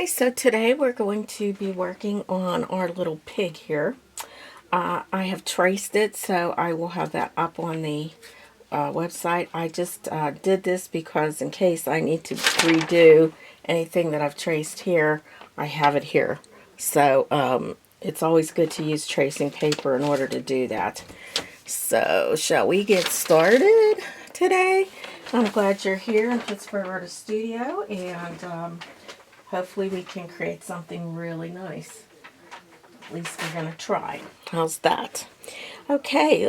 Okay, so today we're going to be working on our little pig here. I have traced it, so I will have that up on the website. I just did this because in case I need to redo anything that I've traced here, I have it here. So it's always good to use tracing paper in order to do that. So shall we get started today? I'm glad you're here in Pittsburgh Artist Studio, and hopefully we can create something really nice. At least we're going to try. How's that? Okay,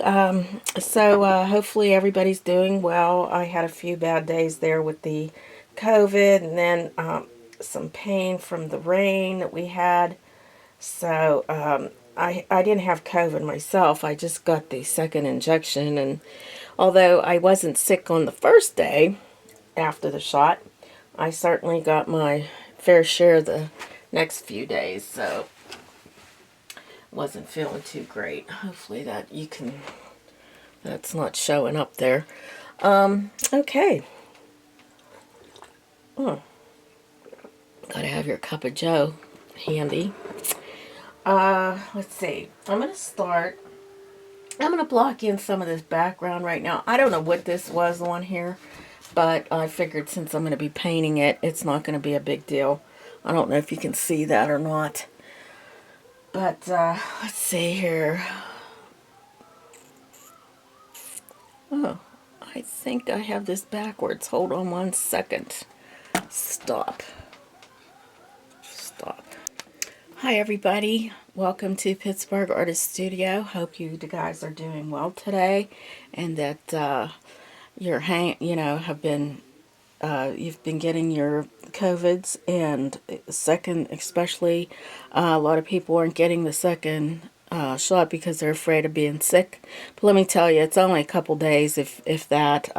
so hopefully everybody's doing well. I had a few bad days there with the COVID, and then some pain from the rain that we had. So I didn't have COVID myself. I just got the second injection, and although I wasn't sick on the first day after the shot, I certainly got my fair share the next few days, so wasn't feeling too great. Hopefully that's not showing up there. Okay. Gotta have your cup of joe handy. Let's see. I'm gonna block in some of this background right now. I don't know what this was on here, but I figured since I'm going to be painting it, it's not going to be a big deal. I don't know if you can see that or not. But let's see here. Oh, I think I have this backwards. Hold on one second. Stop. Hi everybody. Welcome to Pittsburgh Artist Studio. Hope you guys are doing well today, and that have been you've been getting your COVIDs, and second especially, a lot of people aren't getting the second shot because they're afraid of being sick. But let me tell you, it's only a couple days, if that.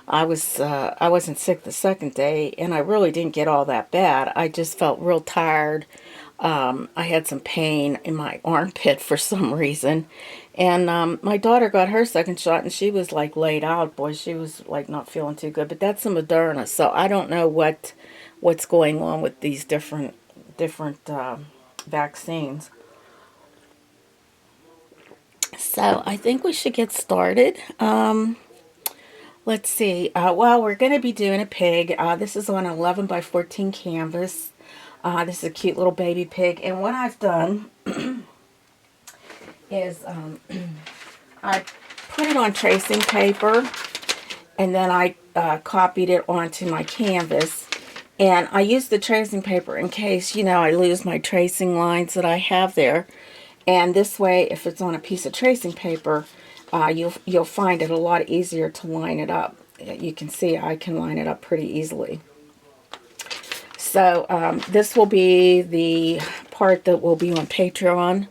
I wasn't sick the second day, and I really didn't get all that bad. I just felt real tired. I had some pain in my armpit for some reason. And my daughter got her second shot, and she was like laid out. Boy, she was like not feeling too good. But that's a Moderna, so I don't know what's going on with these different vaccines. So I think we should get started. Let's see. Well, we're going to be doing a pig. This is on 11 by 14 canvas. This is a cute little baby pig. And what I've done is I put it on tracing paper, and then I copied it onto my canvas. And I used the tracing paper in case, I lose my tracing lines that I have there. And this way, if it's on a piece of tracing paper, you'll find it a lot easier to line it up. You can see I can line it up pretty easily. So this will be the part that will be on Patreon.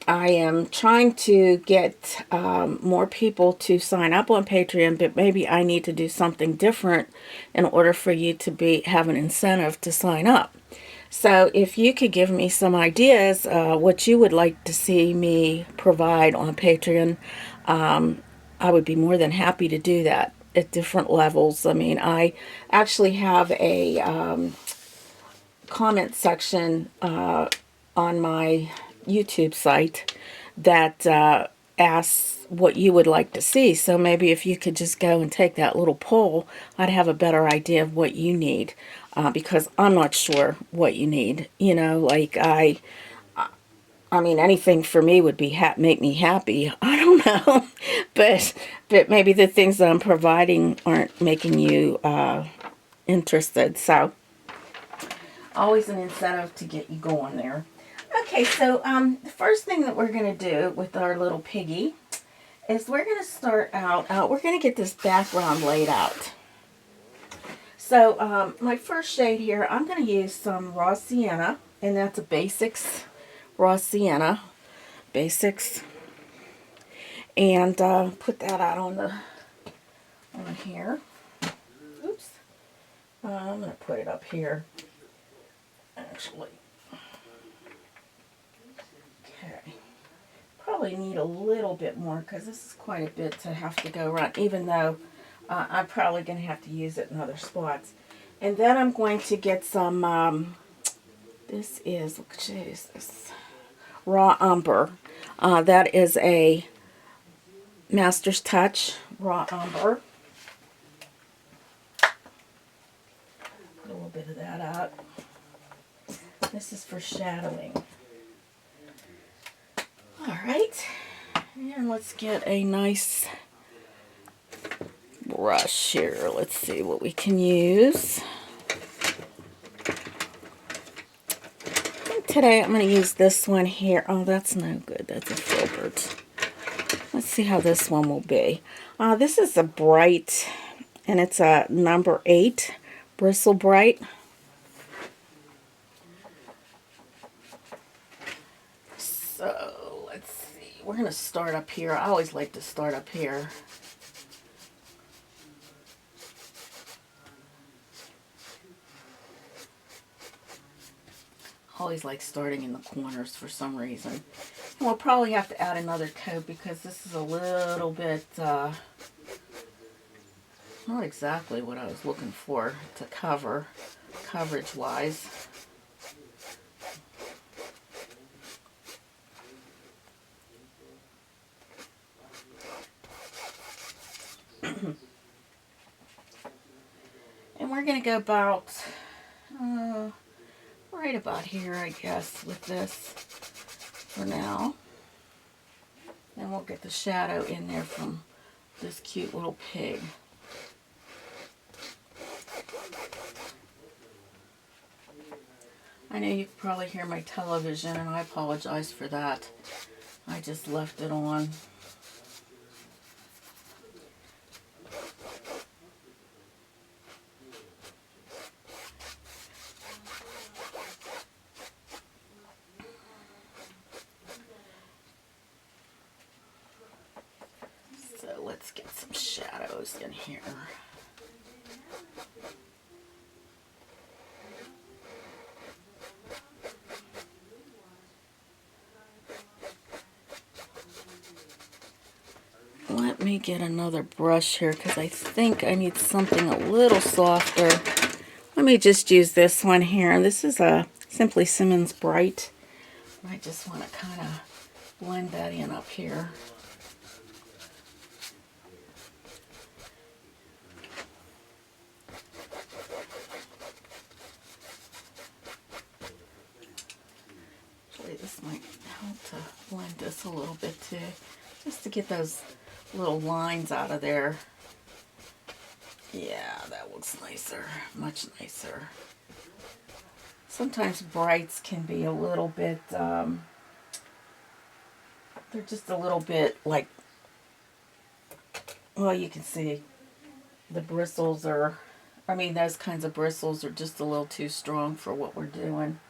I am trying to get more people to sign up on Patreon, but maybe I need to do something different in order for you to have an incentive to sign up. So if you could give me some ideas what you would like to see me provide on Patreon, I would be more than happy to do that at different levels. I mean, I actually have a comment section on my YouTube site that asks what you would like to see. So maybe if you could just go and take that little poll, I'd have a better idea of what you need, because I'm not sure what you need. Like I mean, anything for me would be make me happy. I don't know, but maybe the things that I'm providing aren't making you interested. So always an incentive to get you going there. Okay, so the first thing that we're going to do with our little piggy is we're going to start out, we're going to get this background laid out. So my first shade here, I'm going to use some raw sienna, and that's a Basics raw sienna, Basics, and put that out on here. Oops, I'm going to put it up here, actually. Okay, probably need a little bit more because this is quite a bit to have to go around, even though I'm probably going to have to use it in other spots. And then I'm going to get some, this is, what shade is this? Raw Umber. That is a Master's Touch Raw Umber. Put a little bit of that out. This is for shadowing. Alright, and let's get a nice brush here. Let's see what we can use. Today I'm going to use this one here. Oh, that's no good. That's a filbert. Let's see how this one will be. This is a bright, and it's a number 8 bristle bright. So let's see. We're going to start up here. I always like to start up here. Always like starting in the corners for some reason. And we'll probably have to add another coat because this is a little bit not exactly what I was looking for to cover, coverage wise. And we're going to go about right about here, I guess, with this for now. And we'll get the shadow in there from this cute little pig. I know you can probably hear my television, and I apologize for that. I just left it on. So let's get some shadows in here. Let me get another brush here because I think I need something a little softer. Let me just use this one here. This is a Simply Simmons Bright. I just want to kind of blend that in up here. Actually, this might help to blend this a little bit too, just to get those little lines out of there. Yeah, that looks nicer, much nicer. Sometimes brights can be a little bit, they're just a little bit like, well, you can see the bristles are, I mean, those kinds of bristles are just a little too strong for what we're doing.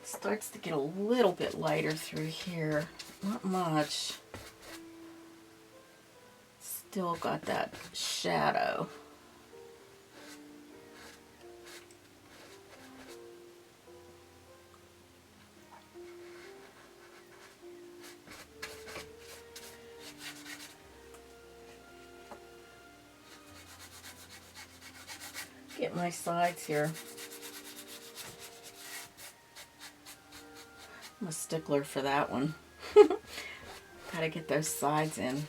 Starts to get a little bit lighter through here, not much. Still got that shadow. Get my sides here. I'm a stickler for that one. Gotta get those sides in.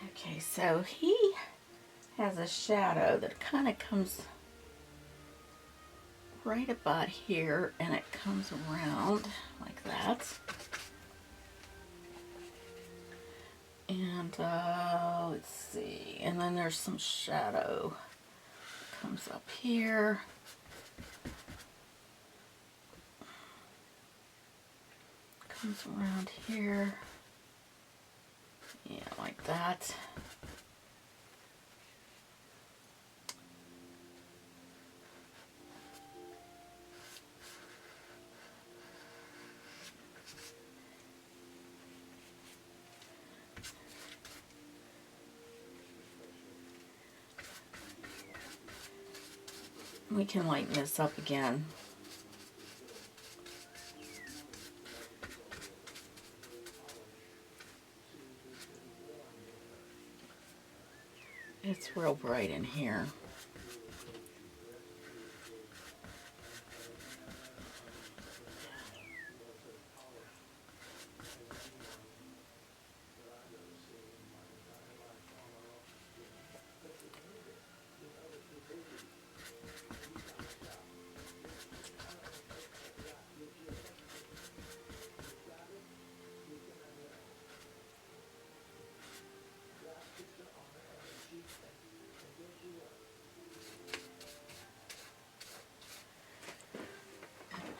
Okay, so he has a shadow that kind of comes right about here, and it comes around like that. And let's see, and then there's some shadow comes up here. Comes around here. Yeah, like that. We can lighten this up again. It's real bright in here.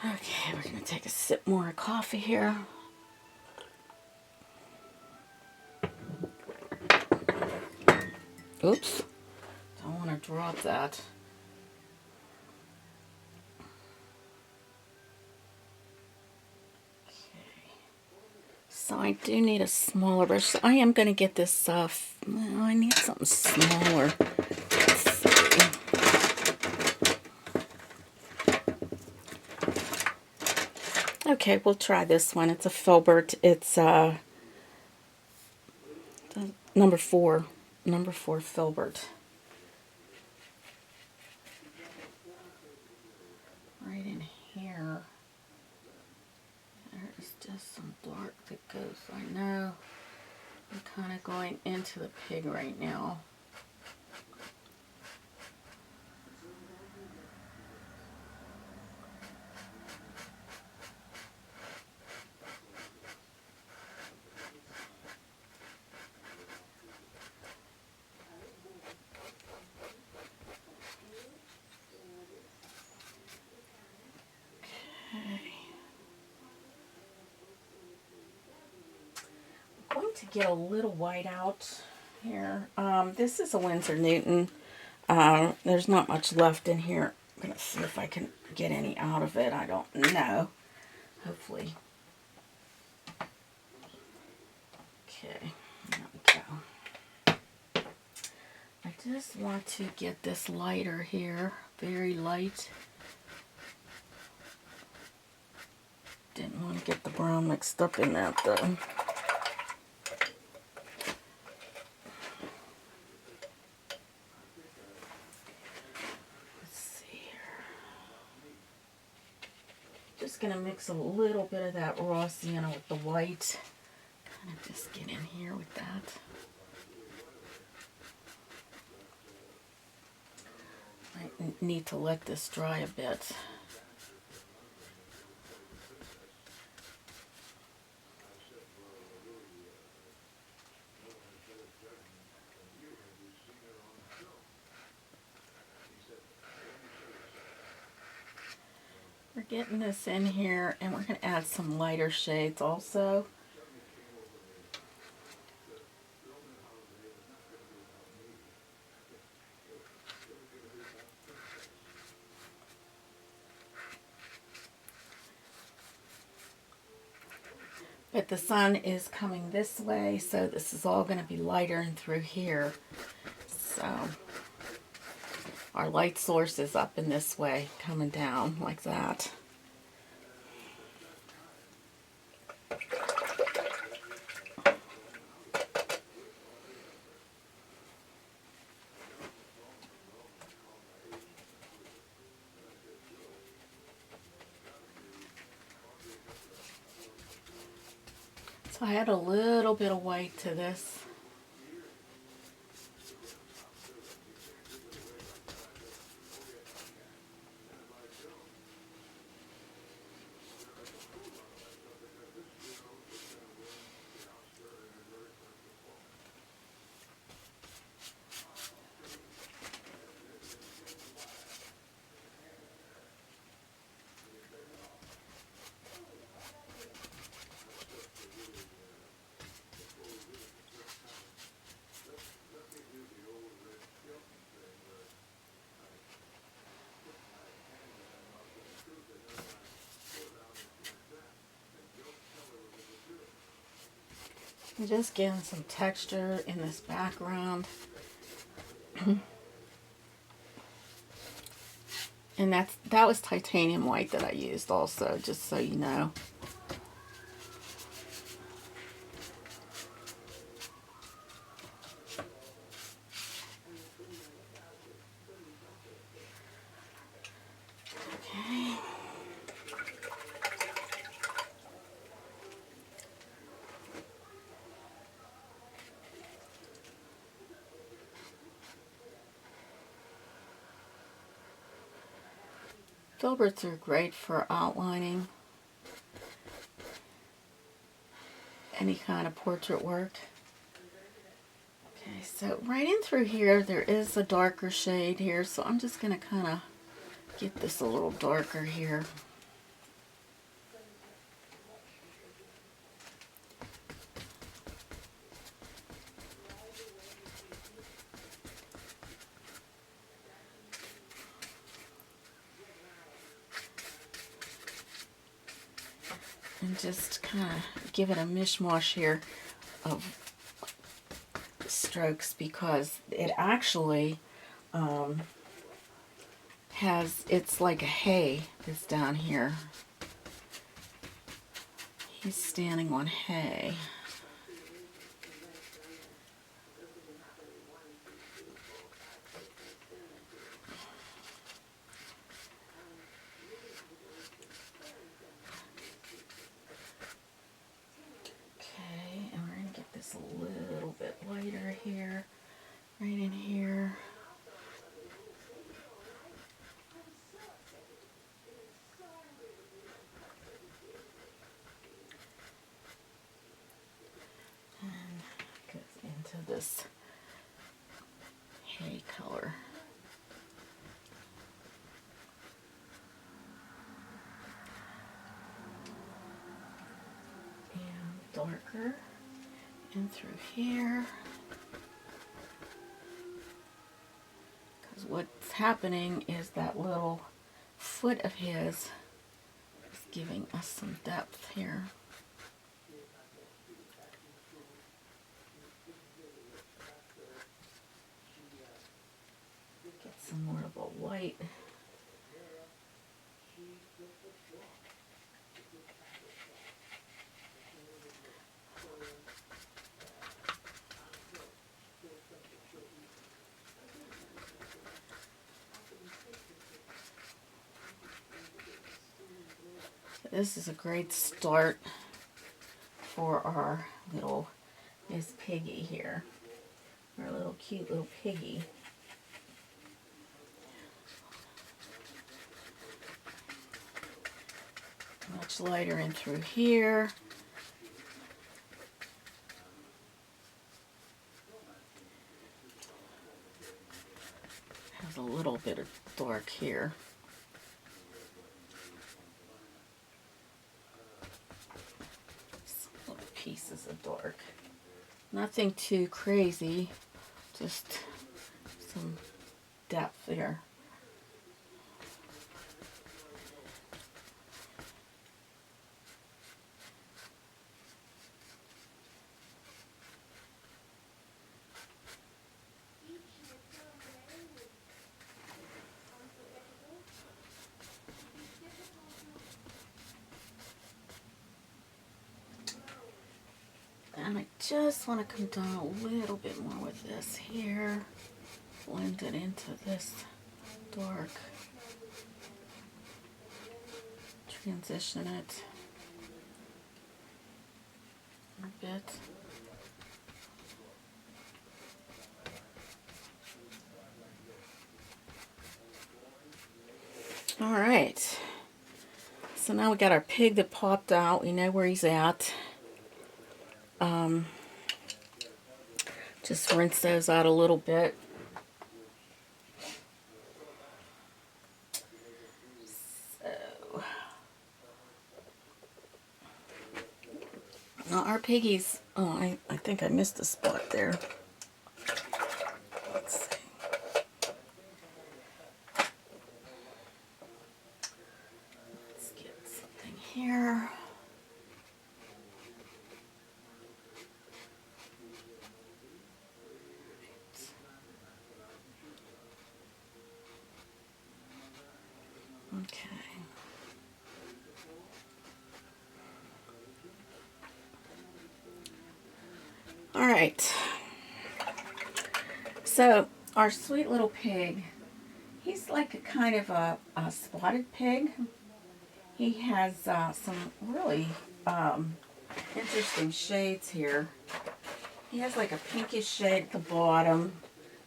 Okay, we're going to take a sip more of coffee here. Oops, don't want to drop that. Okay, so I do need a smaller brush. So I am going to get this, well, I need something smaller. Let's see. Okay, we'll try this one. It's a filbert. It's number 4 filbert. Right in here, there's just some dark that goes. I know I'm kind of going into the pig right now. Going to get a little white out here. This is a Winsor Newton. There's not much left in here. I'm going to see if I can get any out of it. I don't know. Hopefully. Okay, there we go. I just want to get this lighter here. Very light. Didn't want to get the brown mixed up in that though. Just going to mix a little bit of that raw sienna with the white. Kind of just get in here with that. I need to let this dry a bit. We're getting this in here, and we're going to add some lighter shades also. But the sun is coming this way, so this is all going to be lighter and through here. So our light source is up in this way, coming down like that. So I add a little bit of white to this. I'm just getting some texture in this background. And that was titanium white that I used also, just so you know. Okay. Filberts are great for outlining any kind of portrait work. Okay, so right in through here, there is a darker shade here, so I'm just going to kind of get this a little darker here. And just kind of give it a mishmash here of strokes, because it actually it's like a hay that's down here. He's standing on hay. Okay, and we're going to get this a little bit lighter here, right in here. Goes into this hay color. And darker in through here. Because what's happening is that little foot of his is giving us some depth here. Get some more of a white. This is a great start for our little Miss Piggy here. Our little cute little Piggy. Much lighter in through here. Has a little bit of dark here. Some little pieces of dark. Nothing too crazy, just some depth there. And I just want to come down a little bit more with this here. Blend it into this dark. Transition it a bit. All right. So now we got our pig that popped out. We know where he's at. Just rinse those out a little bit. So now our piggies, oh, I think I missed a spot there. Let's see. Let's get something here. All right. So our sweet little pig, he's like a kind of a spotted pig. He has some really interesting shades here. He has like a pinkish shade at the bottom,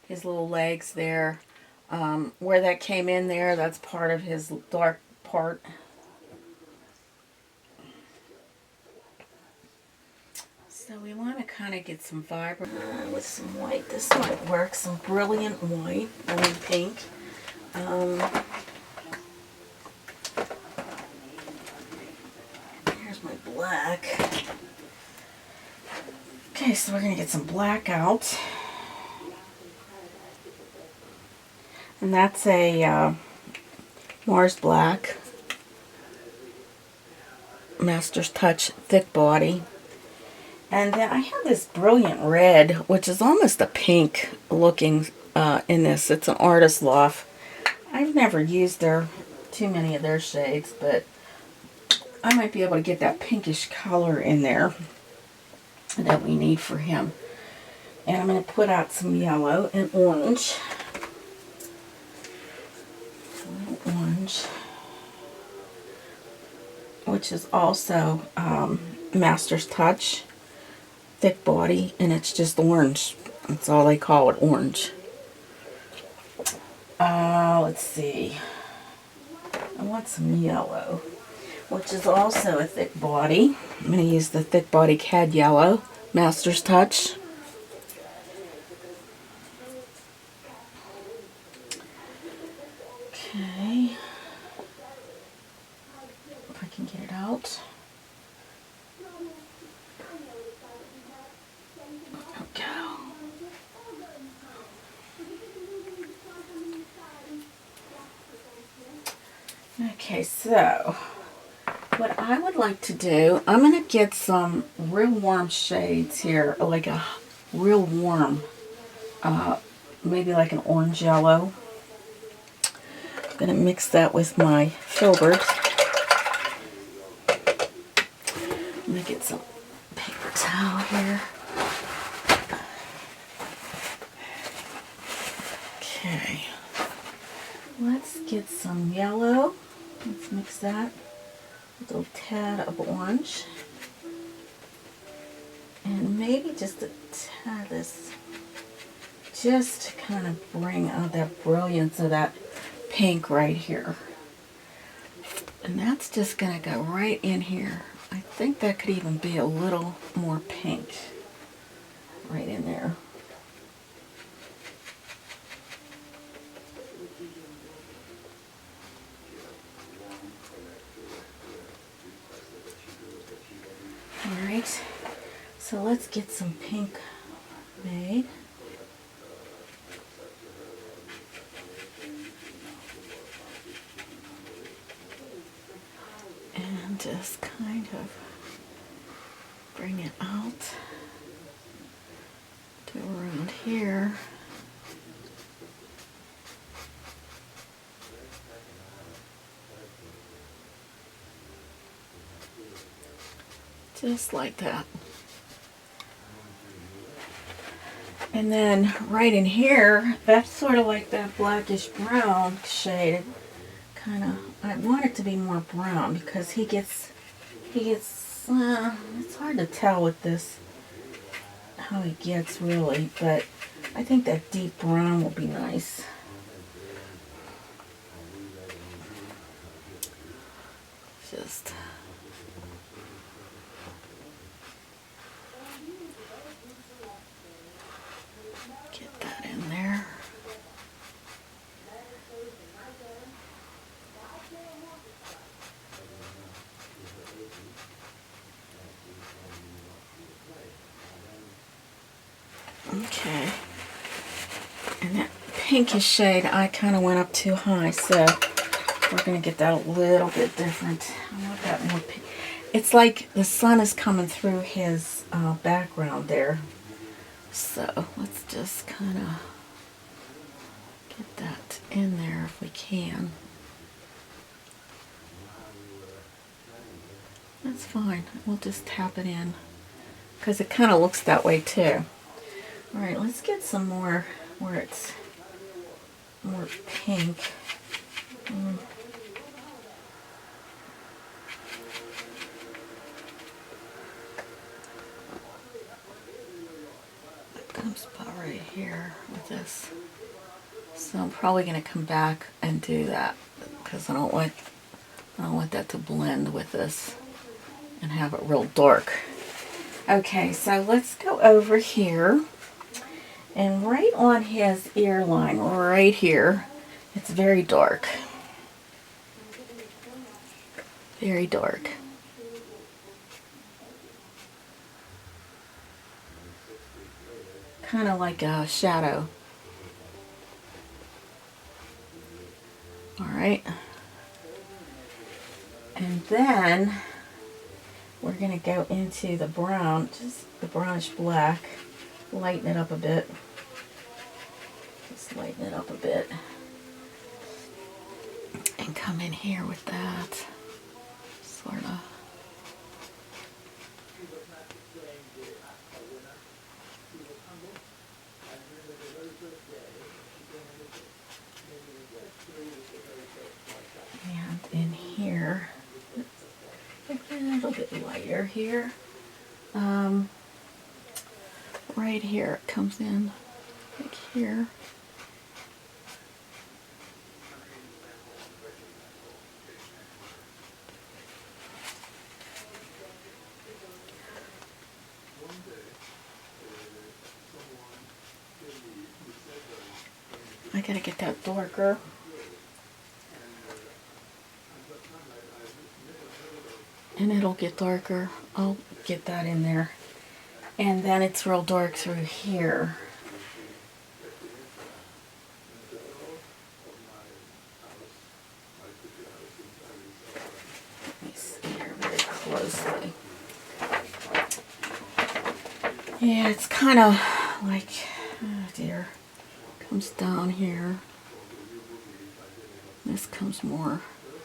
his little legs there. Where that came in there, that's part of his dark part. So we want to kind of get some vibrant with some white. This might work. Some brilliant white, brilliant pink. Here's my black. Okay, so we're going to get some black out. And that's a Mars Black. Master's Touch thick body. And then I have this brilliant red, which is almost a pink looking in this. It's an Artist Loft. I've never used too many of their shades, but I might be able to get that pinkish color in there that we need for him. And I'm going to put out some yellow and orange. A little orange, which is also Master's Touch. Thick body, and it's just orange. That's all they call it, orange. Let's see. I want some yellow, which is also a thick body. I'm going to use the thick body Cad Yellow, Master's Touch. Okay. If I can get it out. Okay, so what I would like to do, I'm going to get some real warm shades here, like a real warm, maybe like an orange yellow. I'm going to mix that with my filbert. I'm going to get some paper towel here. Okay, let's get some yellow. Let's mix that with a little tad of orange. And maybe just a tad of this, just to kind of bring out that brilliance of that pink right here. And that's just going to go right in here. I think that could even be a little more pink right in there. Alright, so let's get some pink made. And just kind of bring it out to around here. Just like that. And then right in here, that's sort of like that blackish brown shade. Kind of, I want it to be more brown because he gets, it's hard to tell with this, how he gets really, but I think that deep brown will be nice. Just get that in there. Okay, and that pinkish shade I kind of went up too high, so we're going to get that a little bit different. I want that more pink. It's like the sun is coming through his background there, so let's just kind of get that in there if we can. That's fine, we'll just tap it in because it kind of looks that way too. All right, let's get some more where it's more pink. It comes about right here with this. So I'm probably going to come back and do that because I don't want that to blend with this and have it real dark. Okay, so let's go over here, and right on his ear line, right here, it's very dark. Very dark. Kind of like a shadow. All right. And then we're going to go into the brown, just the brownish black, lighten it up a bit. Just lighten it up a bit. And come in here with that, sort of. And in here, a little bit lighter here. Right here, it comes in, like here. I gotta get that darker. And it'll get darker. I'll get that in there. And then it's real dark through here. Let me see here very closely. Yeah, it's kind of like, oh dear, comes down here. This comes more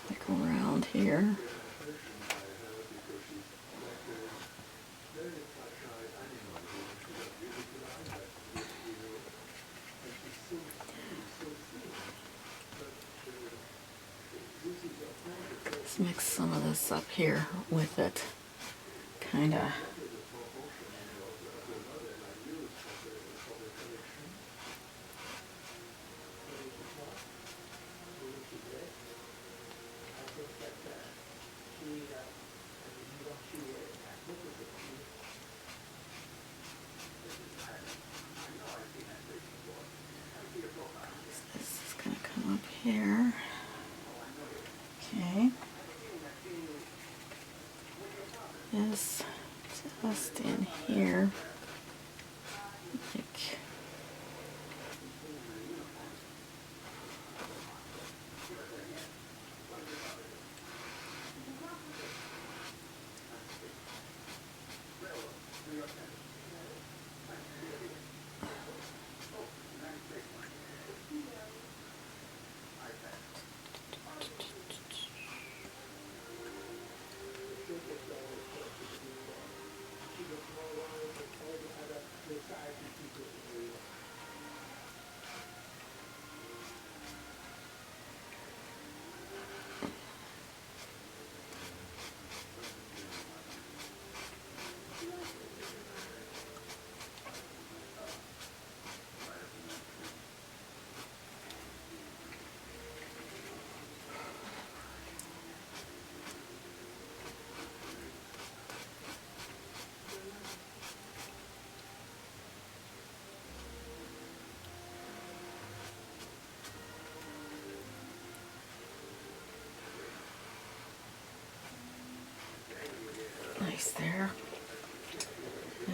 like around here. Let's mix some of this up here with it, kind of. This is going to come up here. Okay. This just in here. Like, nice there.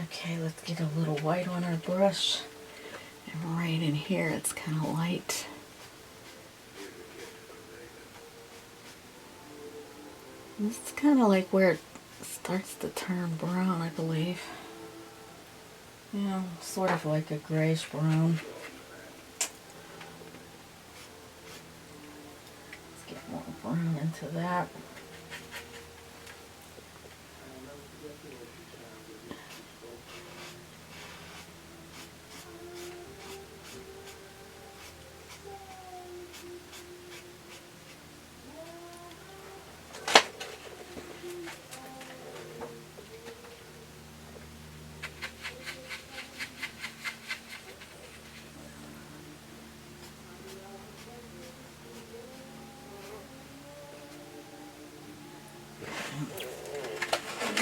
Okay, let's get a little white on our brush. And right in here, it's kind of light. This is kind of like where it starts to turn brown, I believe. Yeah, sort of like a grayish brown. Let's get more brown into that.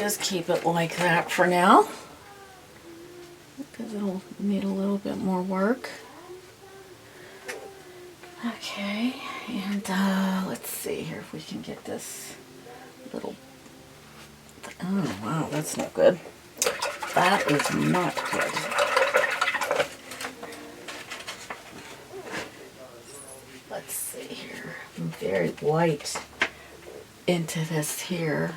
just keep it like that for now, because it'll need a little bit more work. Okay, and let's see here if we can get this little, oh wow, that's not good. That is not good. Let's see here. I'm very white into this here.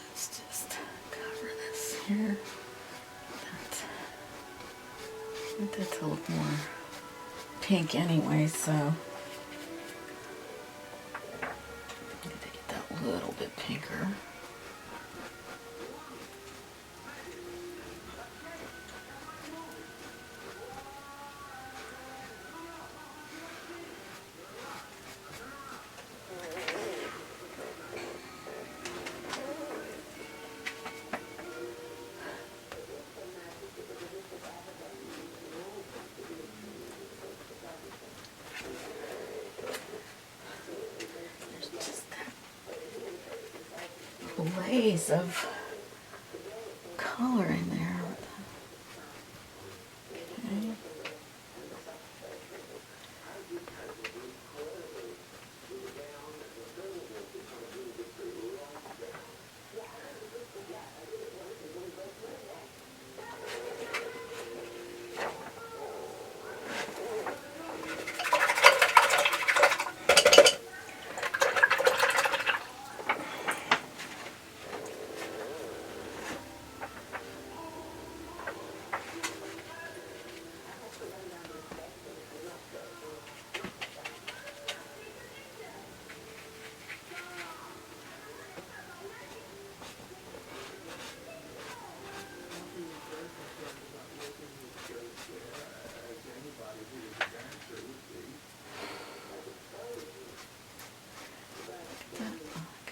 Let's just cover this here. That's a little more pink anyway, so I need to get that a little bit pinker. Blaze of color in there. Okay.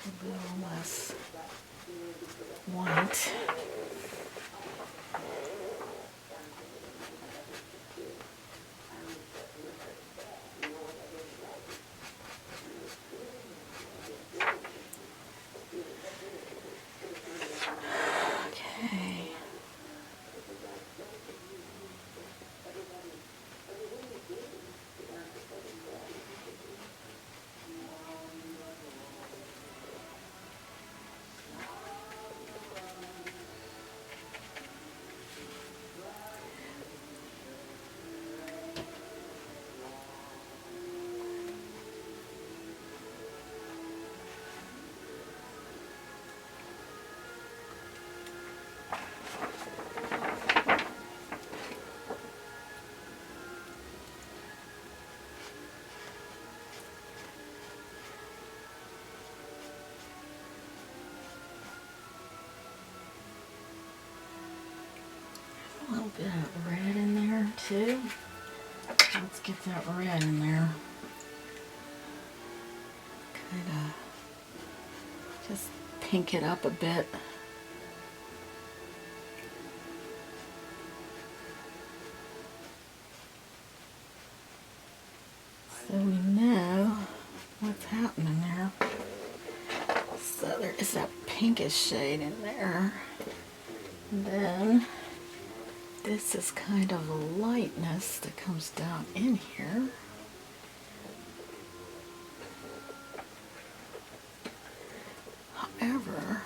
A little less white. Okay. A little bit of red in there too. Let's get that red in there. Kind of just pink it up a bit. So we know what's happening there. So there is that pinkish shade in there. And then this is kind of a lightness that comes down in here. However,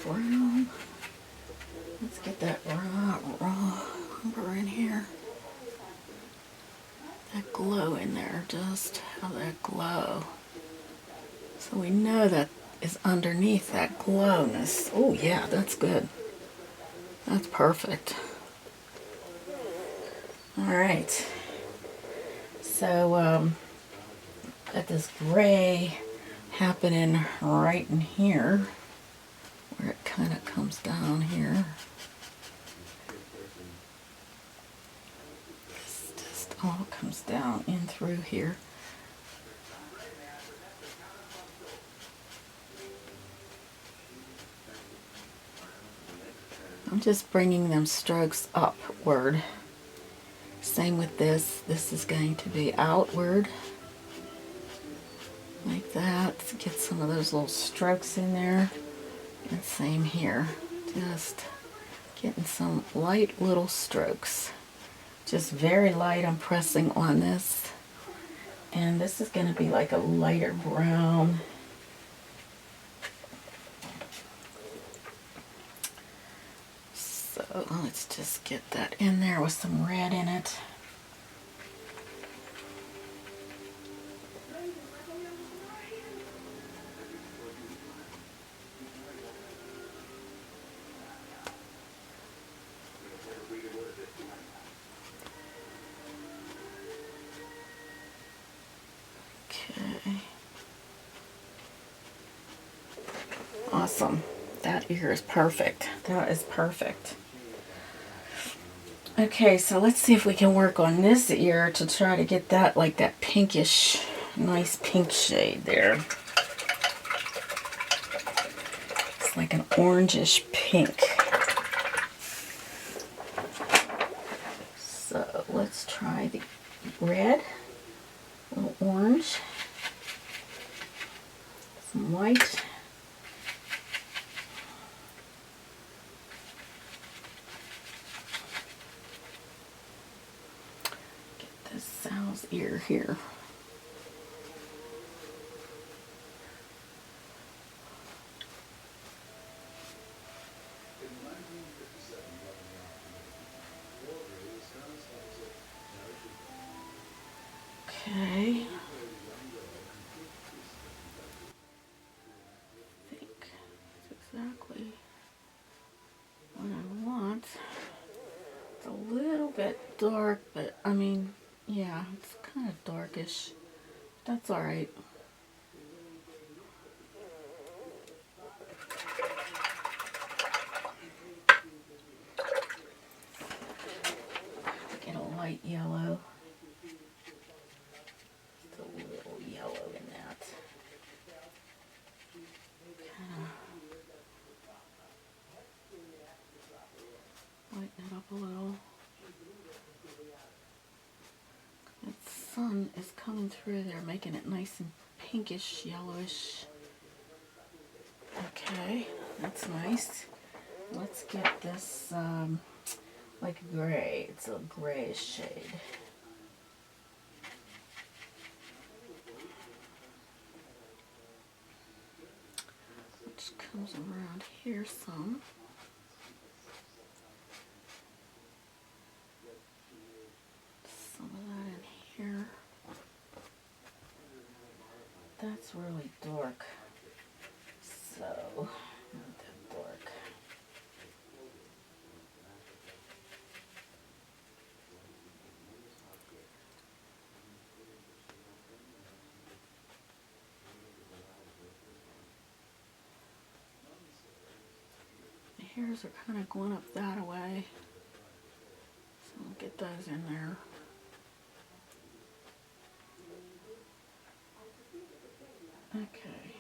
brown. Let's get that raw umber in here. That glow in there, just have that glow. So we know that is underneath that glowness. Oh yeah, that's good. That's perfect. All right. So got this gray happening right in here, where it kind of comes down here. It's just all comes down in through here. I'm just bringing them strokes upward. Same with this. This is going to be outward. Like that. To get some of those little strokes in there. And same here. Just getting some light little strokes. Just very light. I'm pressing on this. And this is going to be like a lighter brown. So let's just get that in there with some red in it. Okay. Awesome. That ear is perfect. That is perfect. Okay, so let's see if we can work on this ear to try to get that like that pinkish, nice pink shade there. It's like an orangish pink. So let's try the red, a little orange, some white. Sal's ear here. Okay. I think that's exactly what I want. It's a little bit dark, but I mean, yeah, it's kind of darkish. That's all right. Get a light yellow. Just a little yellow in that. Kind of lighten it up a little. That sun is coming through there, making it nice and pinkish, yellowish. Okay, that's nice. Let's get this like gray. It's a grayish shade. Which comes around here some. Some of that in here. That's really dark. So, not that dark. The hairs are kind of going up that way. So we'll get those in there. Okay.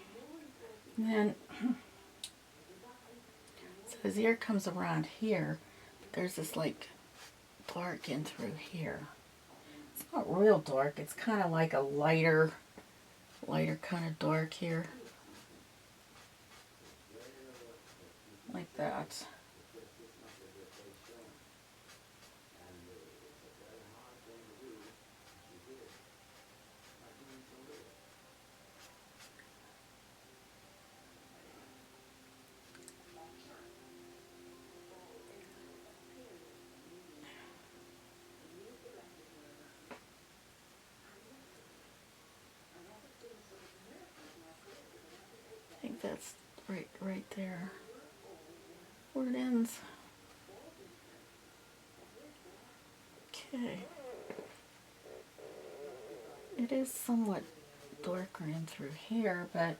And then, so his ear comes around here. There's this like dark in through here. It's not real dark. It's kind of like a lighter kind of dark here. Like that. I think that's right there where it ends. Okay. It is somewhat darker in through here, but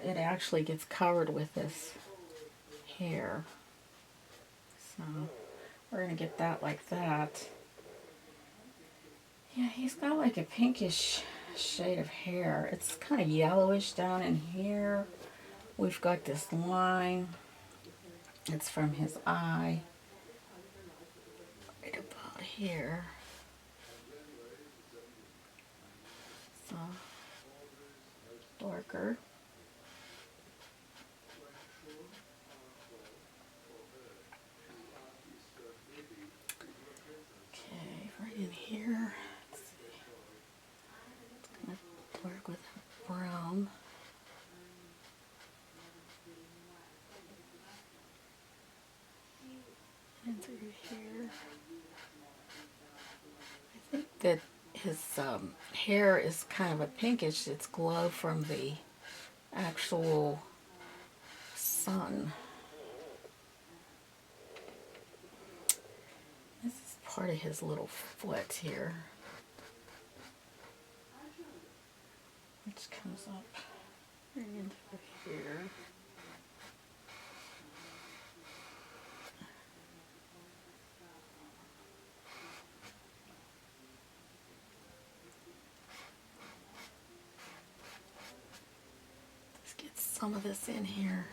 it actually gets covered with this hair. So we're going to get that like that. Yeah, he's got like a pinkish shade of hair. It's kind of yellowish down in here. We've got this line. It's from his eye. Right about here. So, darker. Okay, right in here. Let's see. It's going to work with brown. And through here. I think that his hair is kind of a pinkish. It's glow from the actual sun. This is part of his little foot here, which comes up right into here. Let's get some of this in here.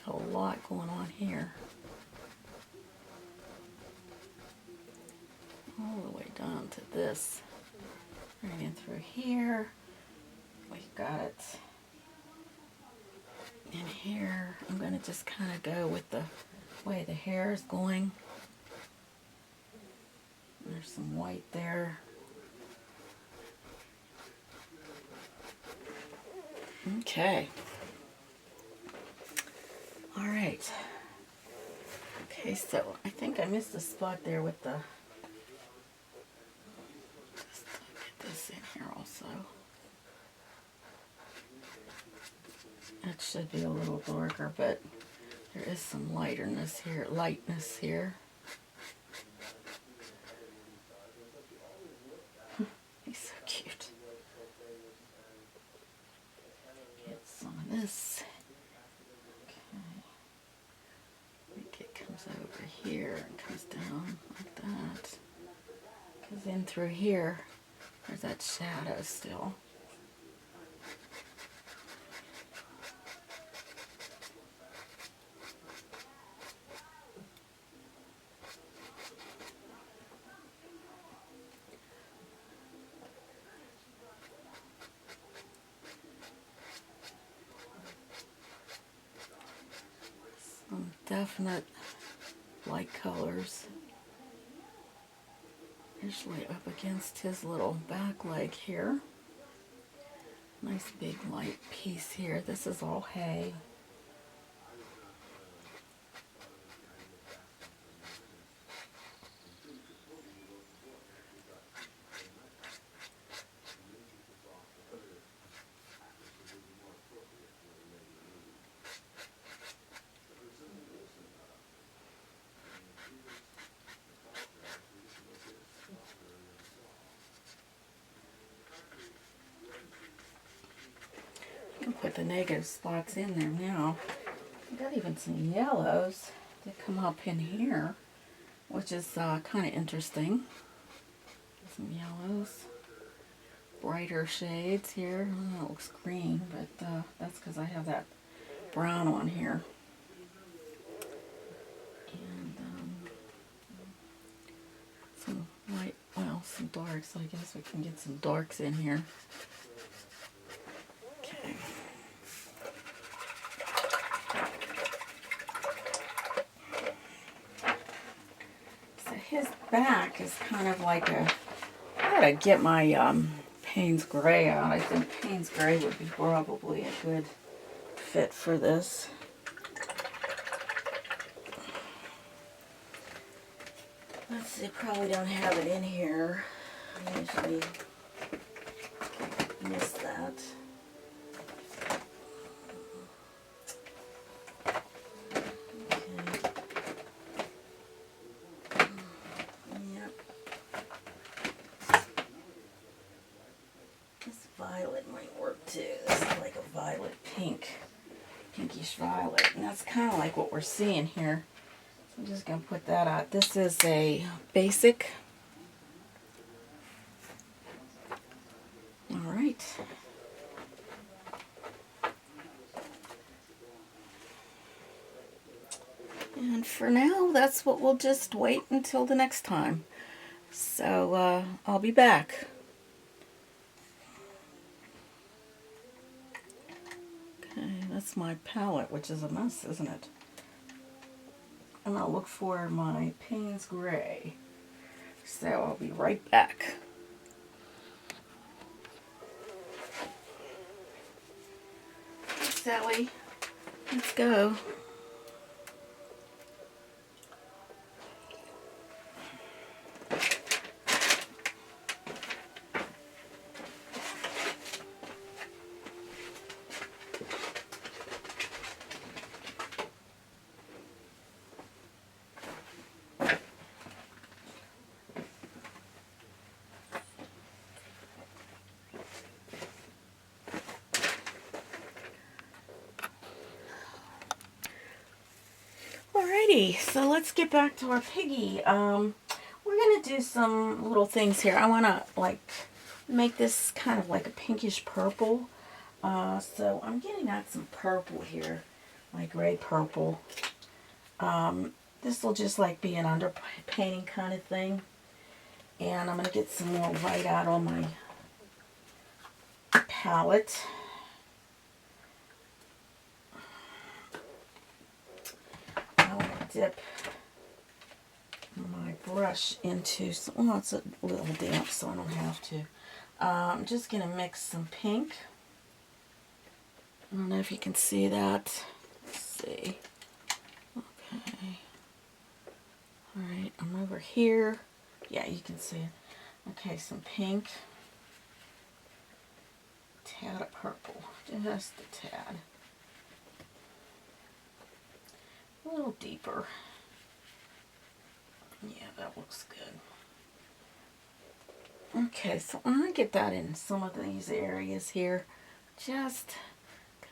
A lot going on here. All the way down to this. Right in through here. We've got it in here. I'm going to just kind of go with the way the hair is going. There's some white there. Okay. All right. Okay, so I think I missed a spot there with the. Just get this in here also. That should be a little darker, but there is some lightness here. He's so cute. Get some of this. Over here and comes down like that. Because in through here, there's that shadow still. Some definite light colors, usually up against his little back leg here. Nice big light piece here. This is all hay. Put the negative spots in there now. I got even some yellows that come up in here, which is kind of interesting. Some yellows, brighter shades here. Oh, it looks green, but that's because I have that brown on here. And some light, well, some darks. I guess we can get some darks in here. Okay. His back is kind of like a, I gotta get my Payne's Gray out. I think Payne's Gray would be probably a good fit for this. Let's see, probably don't have it in here. I usually miss that. Pinkish violet, and that's kind of like what we're seeing here. I'm just going to put that out. This is a basic. All right. And for now, that's what we'll just wait until the next time. So I'll be back. Okay, that's my palette, which is a mess, isn't it? And I'll look for my Payne's Gray. So I'll be right back. Sally, let's go. Alrighty, so let's get back to our Piggy. We're gonna do some little things here. I wanna like make this kind of like a pinkish purple. So I'm getting out some purple here, like gray purple. This will just like be an underpainting kind of thing. And I'm gonna get some more white out on my palette. Dip my brush into some, well, it's a little damp, so I don't have to. I'm just going to mix some pink. I don't know if you can see that. Let's see. Okay. Alright, I'm over here. Yeah, you can see it. Okay, some pink. Tad of purple. Just a tad. A little deeper. Yeah, that looks good. Okay, so I'm going to get that in some of these areas here. Just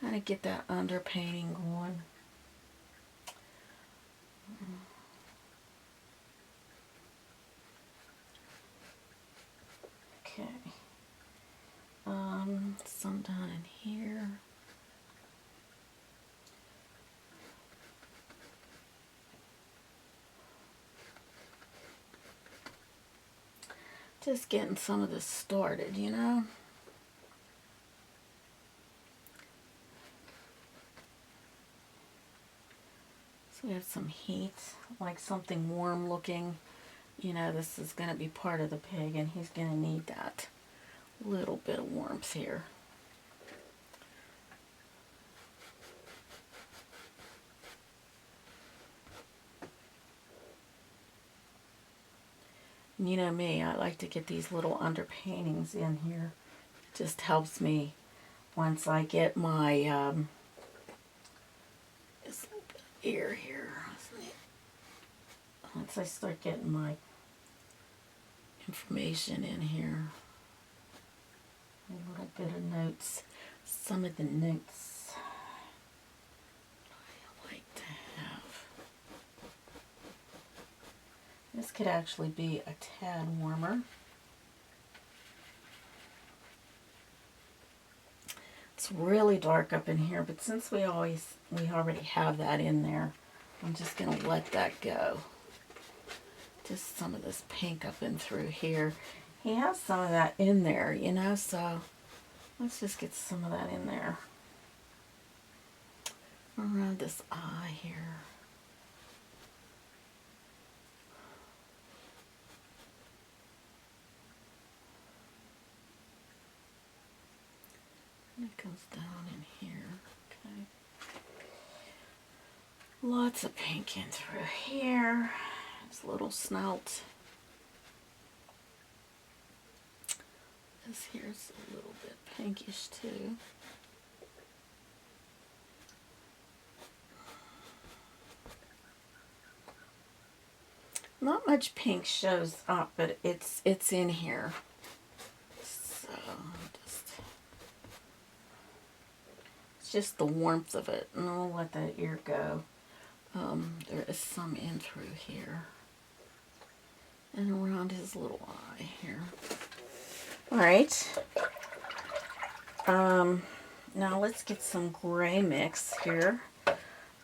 kind of get that underpainting going. Okay. Some down in here. Just getting some of this started, you know. So we have some heat, like something warm looking. You know, this is going to be part of the pig, and he's going to need that little bit of warmth here. You know me, I like to get these little underpaintings in here. It just helps me once I get my this little bit of air here. Once I start getting my information in here, a little bit of notes, some of the notes I like to have. This could actually be a tad warmer. It's really dark up in here, but since we already have that in there, I'm just going to let that go. Just some of this pink up and through here. He has some of that in there, you know, so let's just get some of that in there. Around this eye here. And it comes down in here, okay. Lots of pink in through here. This little snout. This here's a little bit pinkish too. Not much pink shows up, but it's in here. So it's just the warmth of it, and I'll let that ear go. There is some in through here and around his little eye here. All right. Now let's get some gray mix here.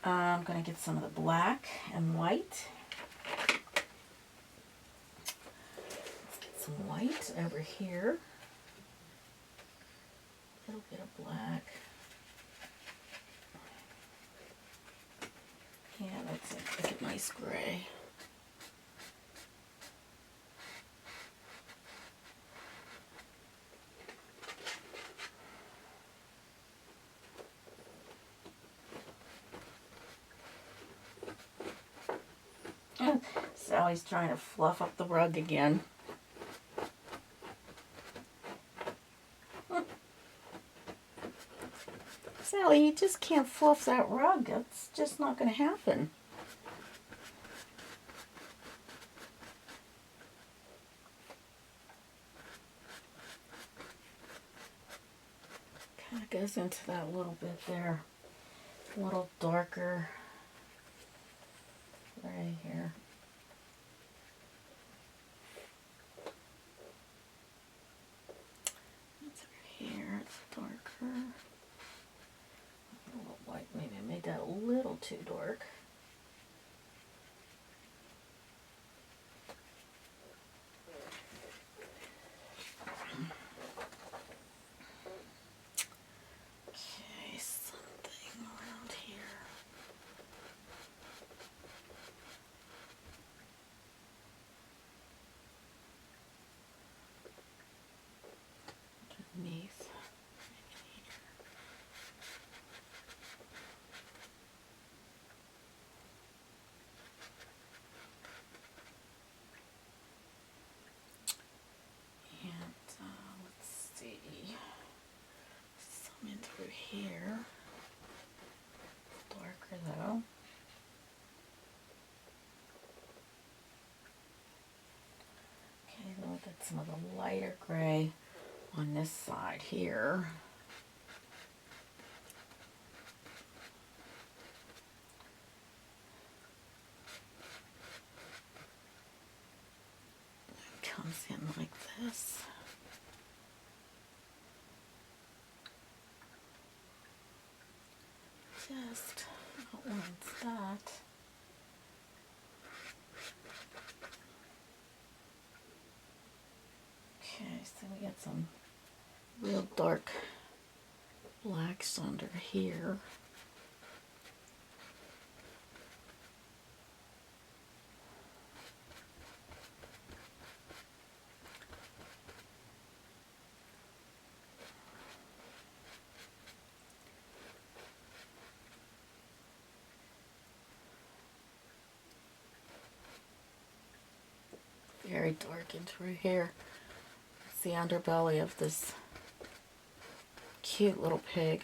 I'm going to get some of the black and white. Let's get some white over here. A little bit of black. Yeah, that's like a nice gray. Sally's trying to fluff up the rug again. Sally, you just can't fluff that rug. That's just not going to happen. Kind of goes into that little bit there. A little darker right here. It's over here. It's darker. A little white. Maybe I made that a little too dark. Okay, something around here. Underneath. Let's see, some in through here, darker though. Okay, then we'll get some of the lighter gray on this side here. It comes in like this. Just outlines that. Okay, so we got some real dark blacks under here. Very dark in through here. It's the underbelly of this cute little pig.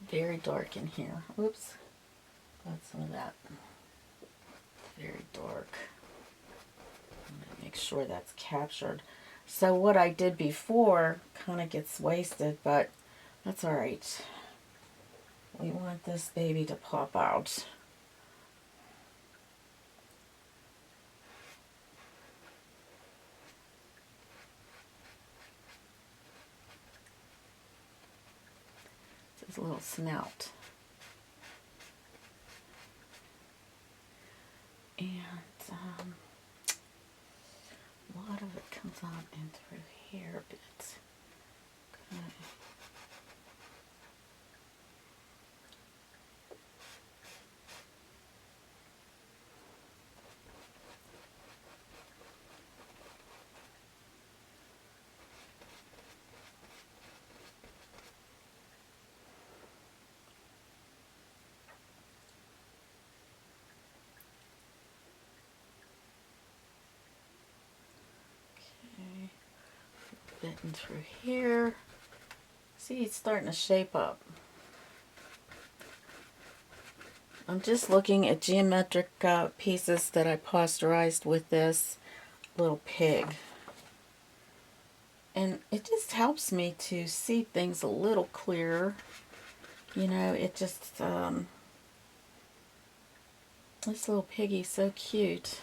Very dark in here. Oops. Got some of that. Very dark. I'm going to make sure that's captured. So what I did before kind of gets wasted, but that's alright. We want this baby to pop out. His little snout. And a lot of it comes out in through here a bit. Okay. Bit in through here. See, it's starting to shape up. I'm just looking at geometric pieces that I posterized with this little pig. And it just helps me to see things a little clearer. You know, it just This little piggy's so cute.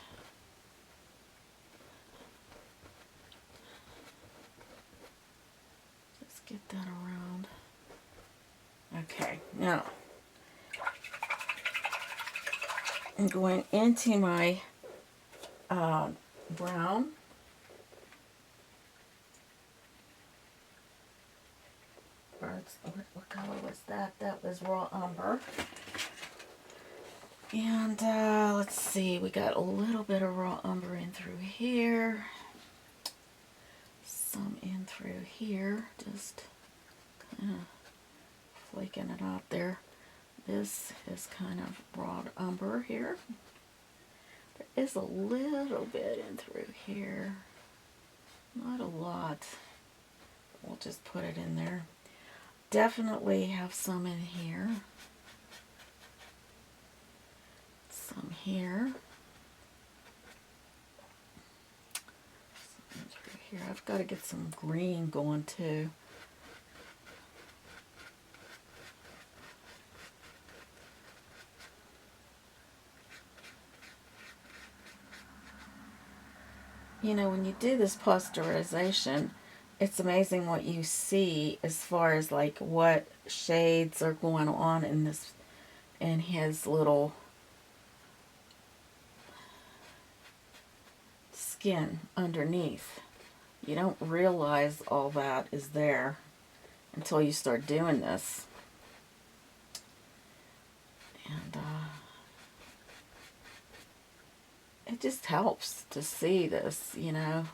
Let's get that around. Okay, now I'm going into my brown. What color was that? That was raw umber. And let's see, we got a little bit of raw umber in through here. Some in through here. Just kind of flaking it out there. This is kind of raw umber here. There is a little bit in through here. Not a lot. We'll just put it in there. Definitely have some in here. Some here. Some through here. I've got to get some green going too. You know, when you do this posterization, it's amazing what you see as far as like what shades are going on in this, in his little skin underneath. You don't realize all that is there until you start doing this. And it just helps to see this, you know.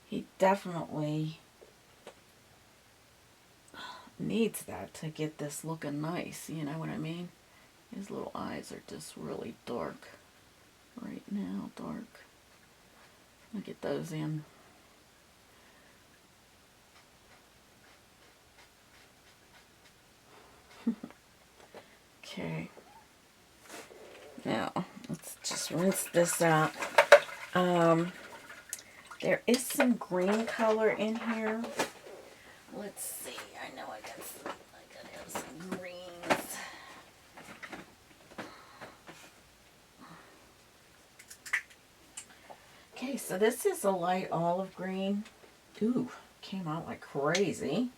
He definitely needs that to get this looking nice, you know what I mean? His little eyes are just really dark right now, dark. I'll get those in. Okay. Now, let's just rinse this out. There is some green color in here. Let's see. I know I gotta have some greens. Okay, so this is a light olive green. Ooh, came out like crazy.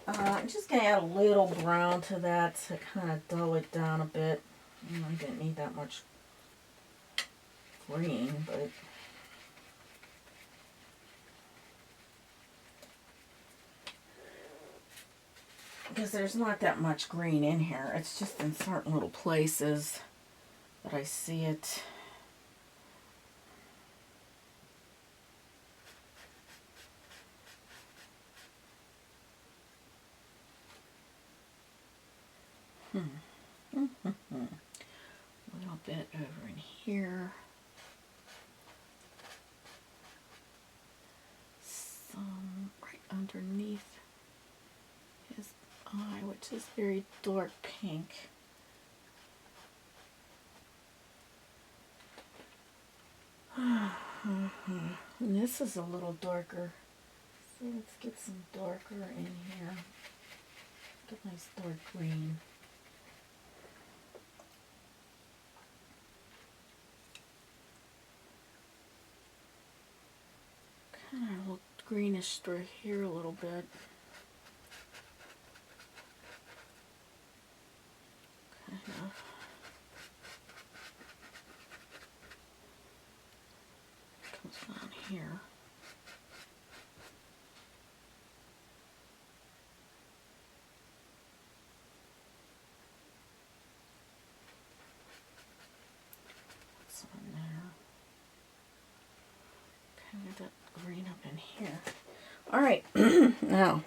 I'm just going to add a little brown to that to kind of dull it down a bit. I didn't need that much green, but because there's not that much green in here. It's just in certain little places that I see it. A little bit over in here. Some right underneath his eye, which is very dark pink. And this is a little darker. So let's get some darker in here. Get a nice dark green. Kind of looked greenish through here a little bit. Kind of. Comes down here. Some in there. Kind of that green up in here. All right, now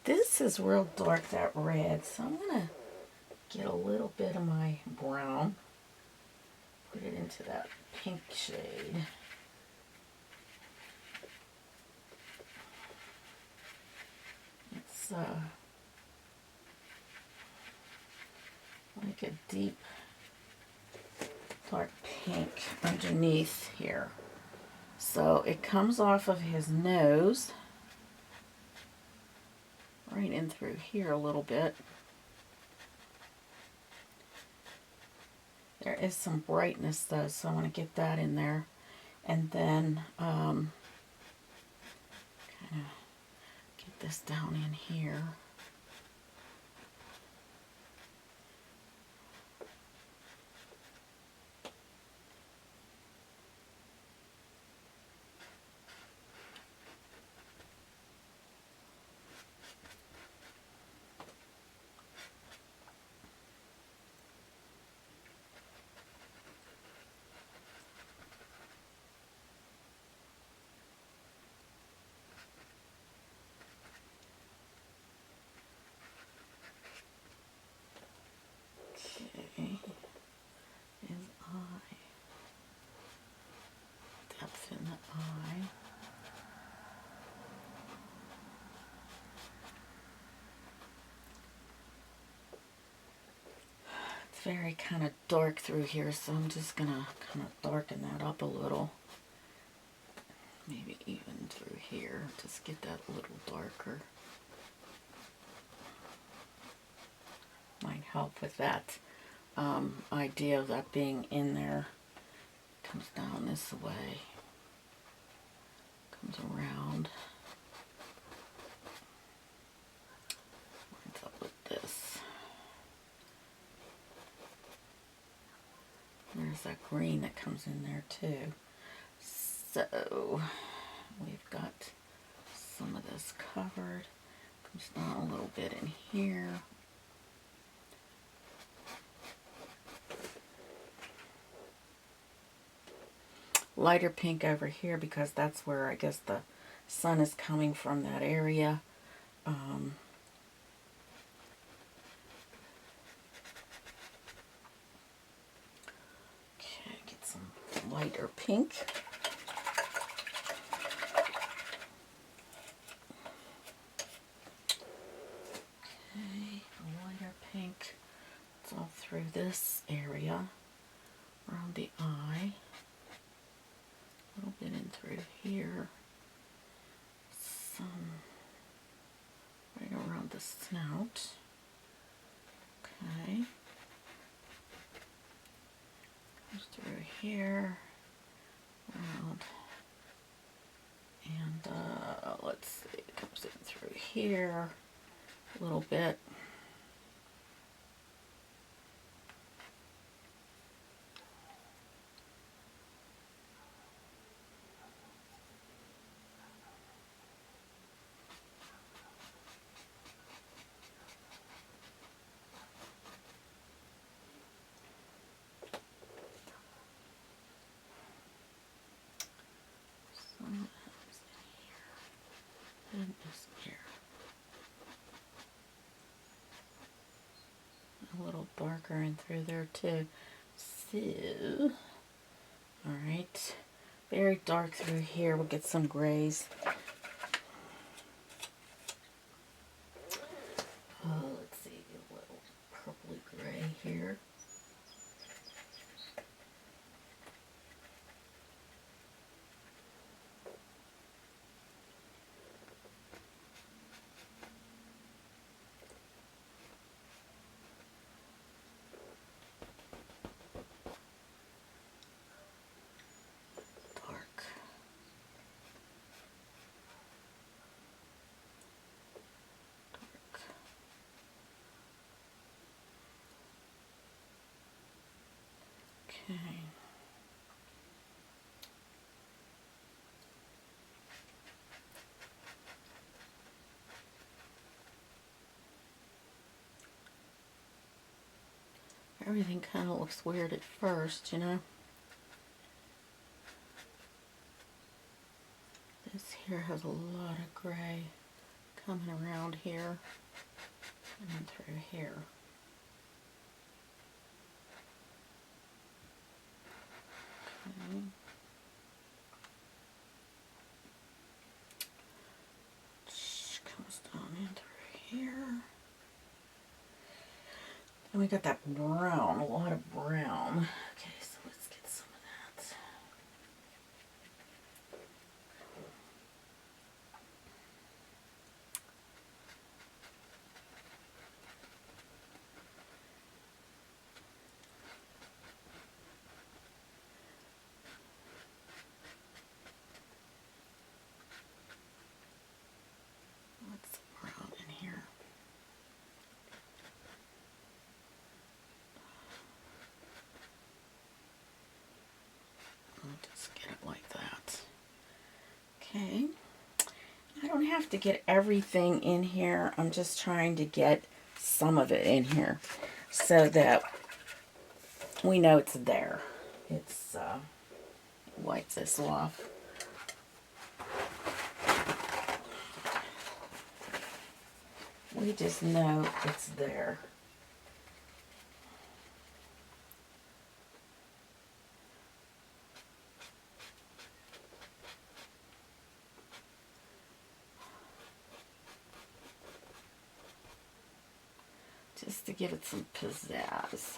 this is real dark, that red, so I'm gonna get a little bit of my brown, put it into that pink shade. It's like a deep dark pink underneath here. So it comes off of his nose, right in through here a little bit. There is some brightness though, so I want to get that in there. And then kind of get this down in here. Okay, his eye, depth in the eye. It's very kind of dark through here, so I'm just gonna kind of darken that up a little. Maybe even through here, just get that a little darker. Might help with that idea of that being in there. Comes down this way, comes around. What's up with this? There's that green that comes in there too. So we've got some of this covered. Comes down a little bit in here. Lighter pink over here because that's where I guess the sun is coming from, that area. Okay, get some lighter pink. Okay, lighter pink. It's all through this area, around the eye. A little bit in through here, some right around the snout. Okay, goes through here, around, and let's see, it comes in through here a little bit. A little darker in through there too. So, alright, very dark through here. We'll get some grays. Let's see, a little purpley gray here. Okay. Everything kind of looks weird at first, you know. This here has a lot of gray coming around here and through here. Okay. Comes down in through here. And we got that brown, a lot of brown. Okay, so let's get some of that. don't have to get everything in here. I'm just trying to get some of it in here so that we know it's there. It's, wipe this off. We just know it's there. Just to give it some pizzazz.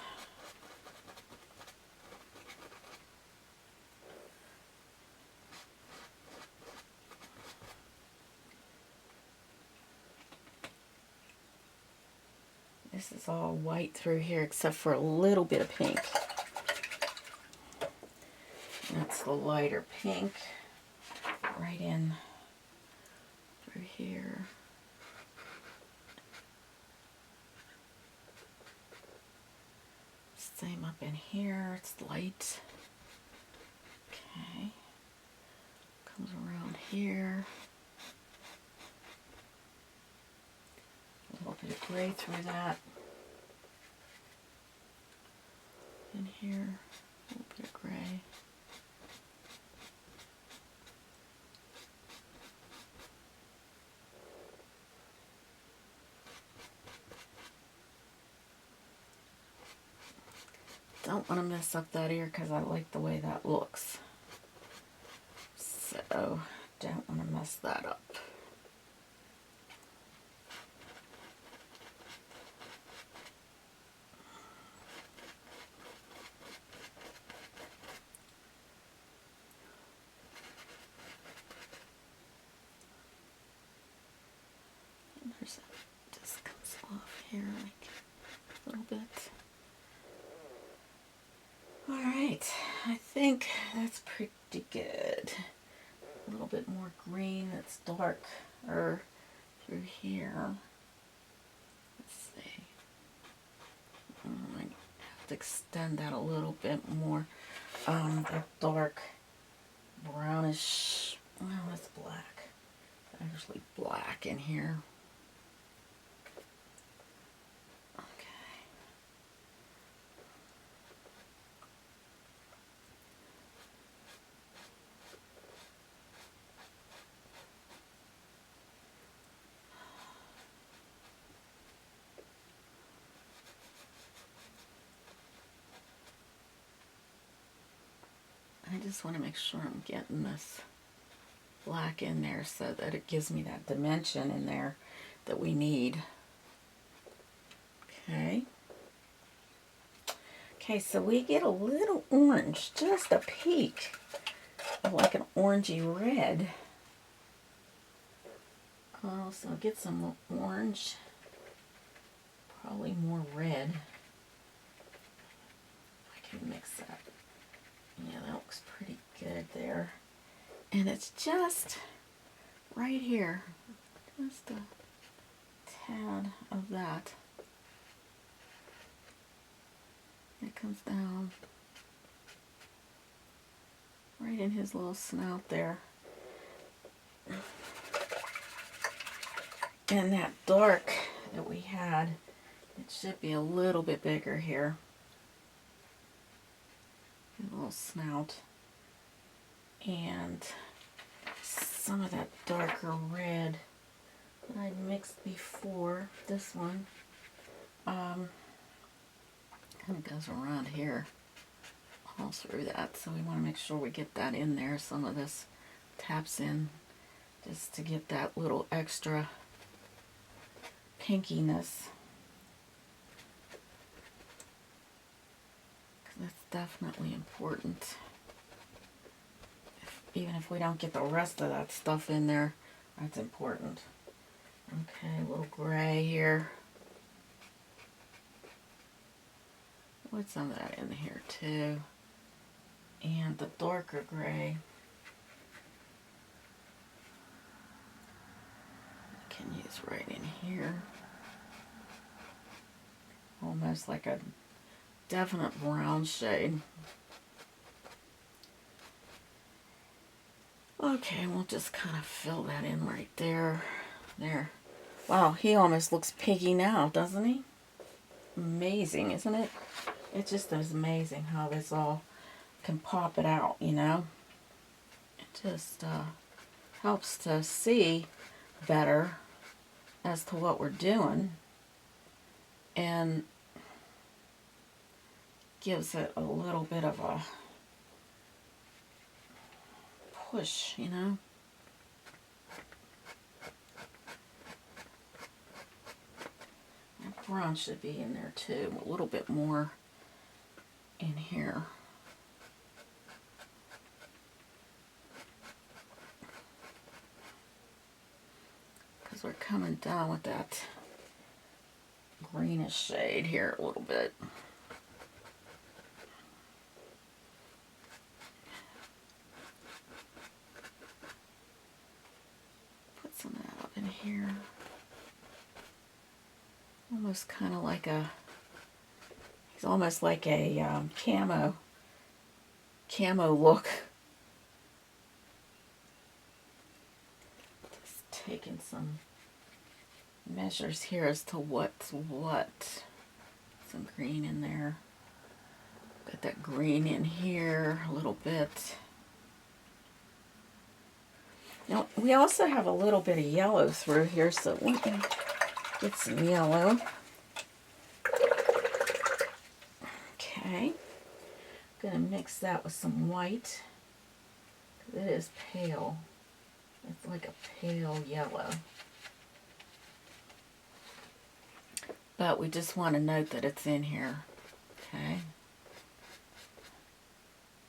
This is all white through here except for a little bit of pink. That's the lighter pink right in through here. Same up in here, it's light. Okay. Comes around here. A little bit of gray through that. In here, a little bit of gray. Don't want to mess up that ear because I like the way that looks. So, don't want to mess that up. Just comes off here like a little bit. Alright, I think that's pretty good. A little bit more green, it's darker through here. Let's see. I might have to extend that a little bit more. The dark brownish, well, that's black. Actually black in here. I just want to make sure I'm getting this black in there so that it gives me that dimension in there that we need. Okay. Okay, so we get a little orange, just a peak of like an orangey red. I'll also get some orange, probably more red. I can mix that. Yeah, that looks pretty good there. And it's just right here, just a tad of that. It comes down right in his little snout there. And that dark that we had, it should be a little bit bigger here. A little snout. And some of that darker red that I mixed before, this one, kind of goes around here all through that, so we want to make sure we get that in there. Some of this taps in just to get that little extra pinkiness. That's definitely important. Even if we don't get the rest of that stuff in there, that's important. Okay, a little gray here. Put some of that in here too. And the darker gray. I can use right in here. Almost like a definite brown shade. Okay, we'll just kind of fill that in right there. There. Wow, he almost looks Piggy now, doesn't he? Amazing, isn't it? It just is amazing how this all can pop it out, you know? It just helps to see better as to what we're doing, and gives it a little bit of a push, you know? That brown should be in there too, a little bit more in here. Because we're coming down with that greenish shade here a little bit. Put some of that up in here. Almost kind of like a, he's almost like a camo look. Just taking some measures here as to what's what. Some green in there. Got that green in here a little bit. Now, we also have a little bit of yellow through here, so we can get some yellow. Okay. Gonna mix that with some white. It is pale. It's like a pale yellow. But we just want to note that it's in here. Okay.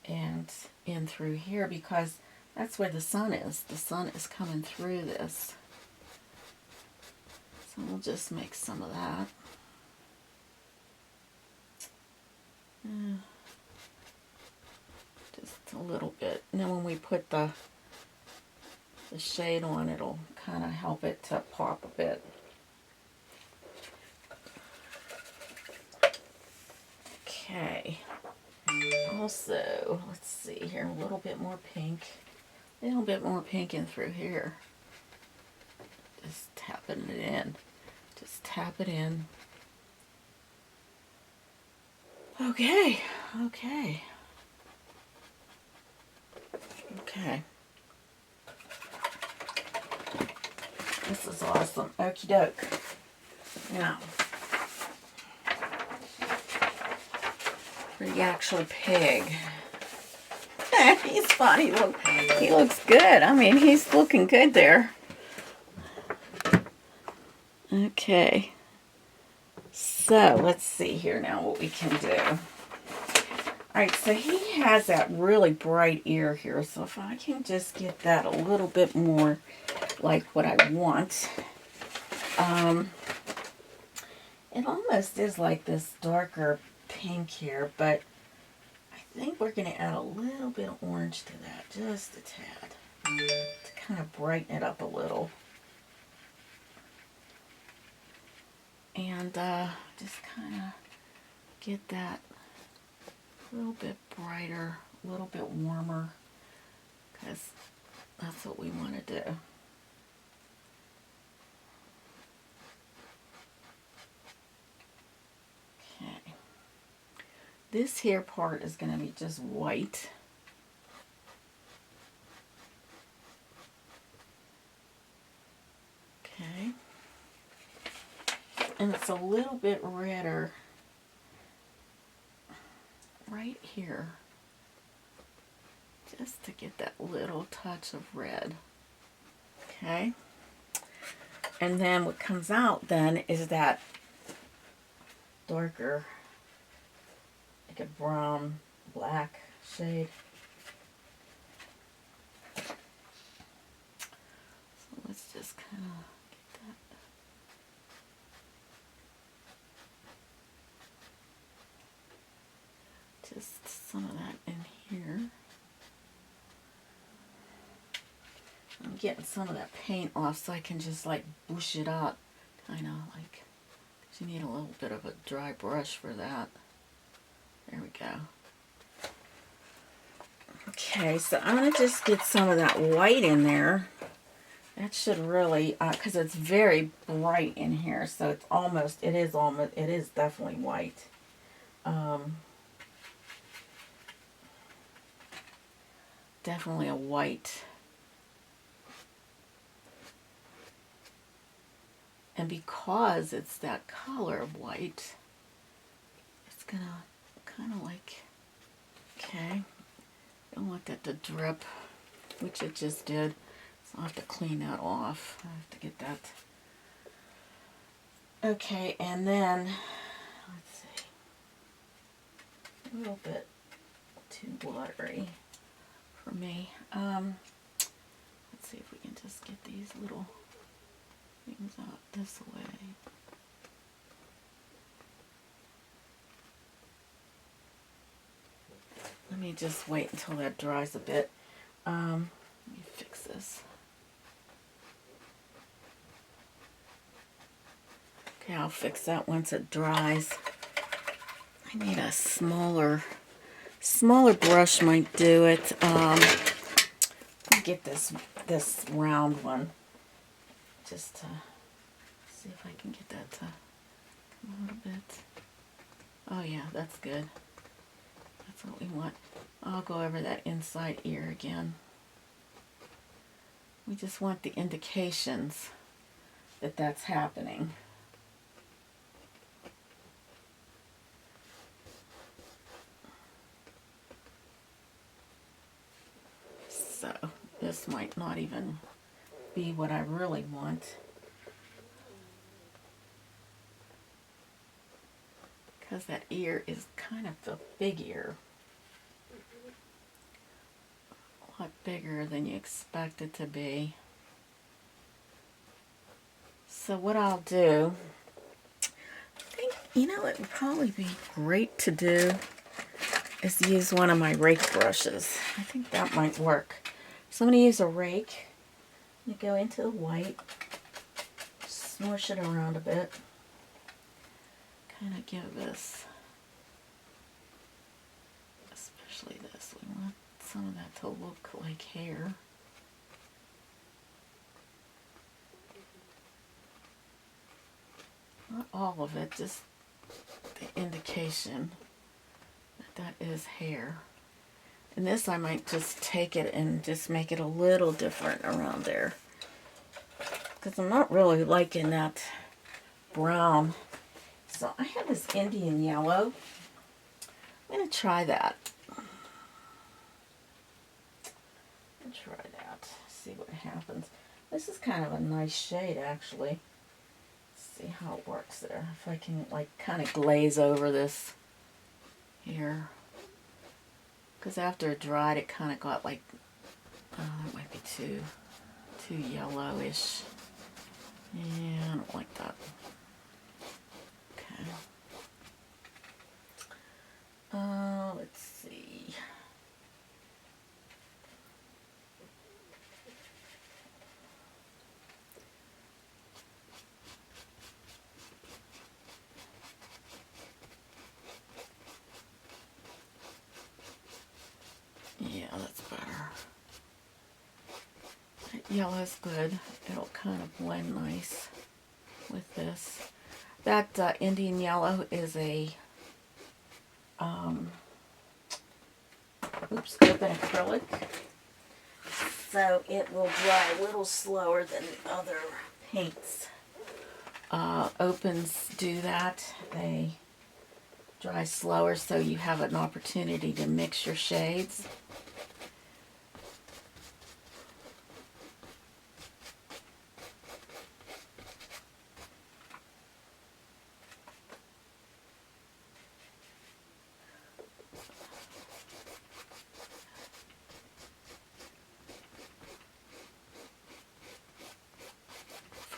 And in through here, because that's where the sun is. The sun is coming through this. So we'll just make some of that. Just a little bit. And then when we put the shade on, it'll kind of help it to pop a bit. Okay. Also, let's see here, a little bit more pink. A little bit more pink in through here. Just tapping it in. Just tap it in. Okay, okay. Okay. This is awesome. Okie doke. Now, for the actual pig. He's funny. Look, he looks good. I mean, he's looking good there. Okay. So, let's see here now what we can do. Alright, so he has that really bright ear here. So if I can just get that a little bit more like what I want. It almost is like this darker pink here, but I think we're going to add a little bit of orange to that, just a tad, to kind of brighten it up a little. And just kind of get that a little bit brighter, a little bit warmer, because that's what we want to do. Okay. This here part is going to be just white. Okay. And it's a little bit redder right here, just to get that little touch of red. Okay. And then what comes out then is that darker, like a brown, black shade. So let's just kind of get that. Just some of that in here. I'm getting some of that paint off so I can just like bush it up, kind of like, because you need a little bit of a dry brush for that. There we go. Okay, so I'm going to just get some of that white in there. That should really, because it's very bright in here, so it's almost, it is definitely white. Definitely a white. And because it's that color of white, it's going to kind of like, okay, don't want that to drip, which it just did. So I'll have to clean that off. I have to get that. Okay, and then, let's see, a little bit too watery for me. Let's see if we can just get these little things out this way. Let me just wait until that dries a bit. Let me fix this. Okay, I'll fix that once it dries. I need a smaller brush might do it. Let me get this round one just to see if I can get that to come a little bit. Oh yeah, that's good. That's what we want. I'll go over that inside ear again. We just want the indications that that's happening. So this might not even be what I really want, because that ear is kind of a big ear. A lot bigger than you expect it to be. So what I'll do, I think, you know, it would probably be great to do is use one of my rake brushes. I think that might work. So I'm going to use a rake. I'm going to go into the white, smoosh it around a bit, kind of give this, especially this, we want some of that to look like hair. Not all of it, just the indication that that is hair. And this I might just take it and just make it a little different around there, because I'm not really liking that brown. So I have this Indian yellow. I'm going to try that. Try that, see what happens. This is kind of a nice shade, actually. Let's see how it works there. If I can, like, kind of glaze over this here. Because after it dried, it kind of got like, that might be too yellowish. Yeah, I don't like that. Okay. Let's see. Yeah, that's better. That yellow's good. It'll kind of blend nice with this. That Indian yellow is a open acrylic, so it will dry a little slower than the other paints. Opens do that. They dry slower, so you have an opportunity to mix your shades.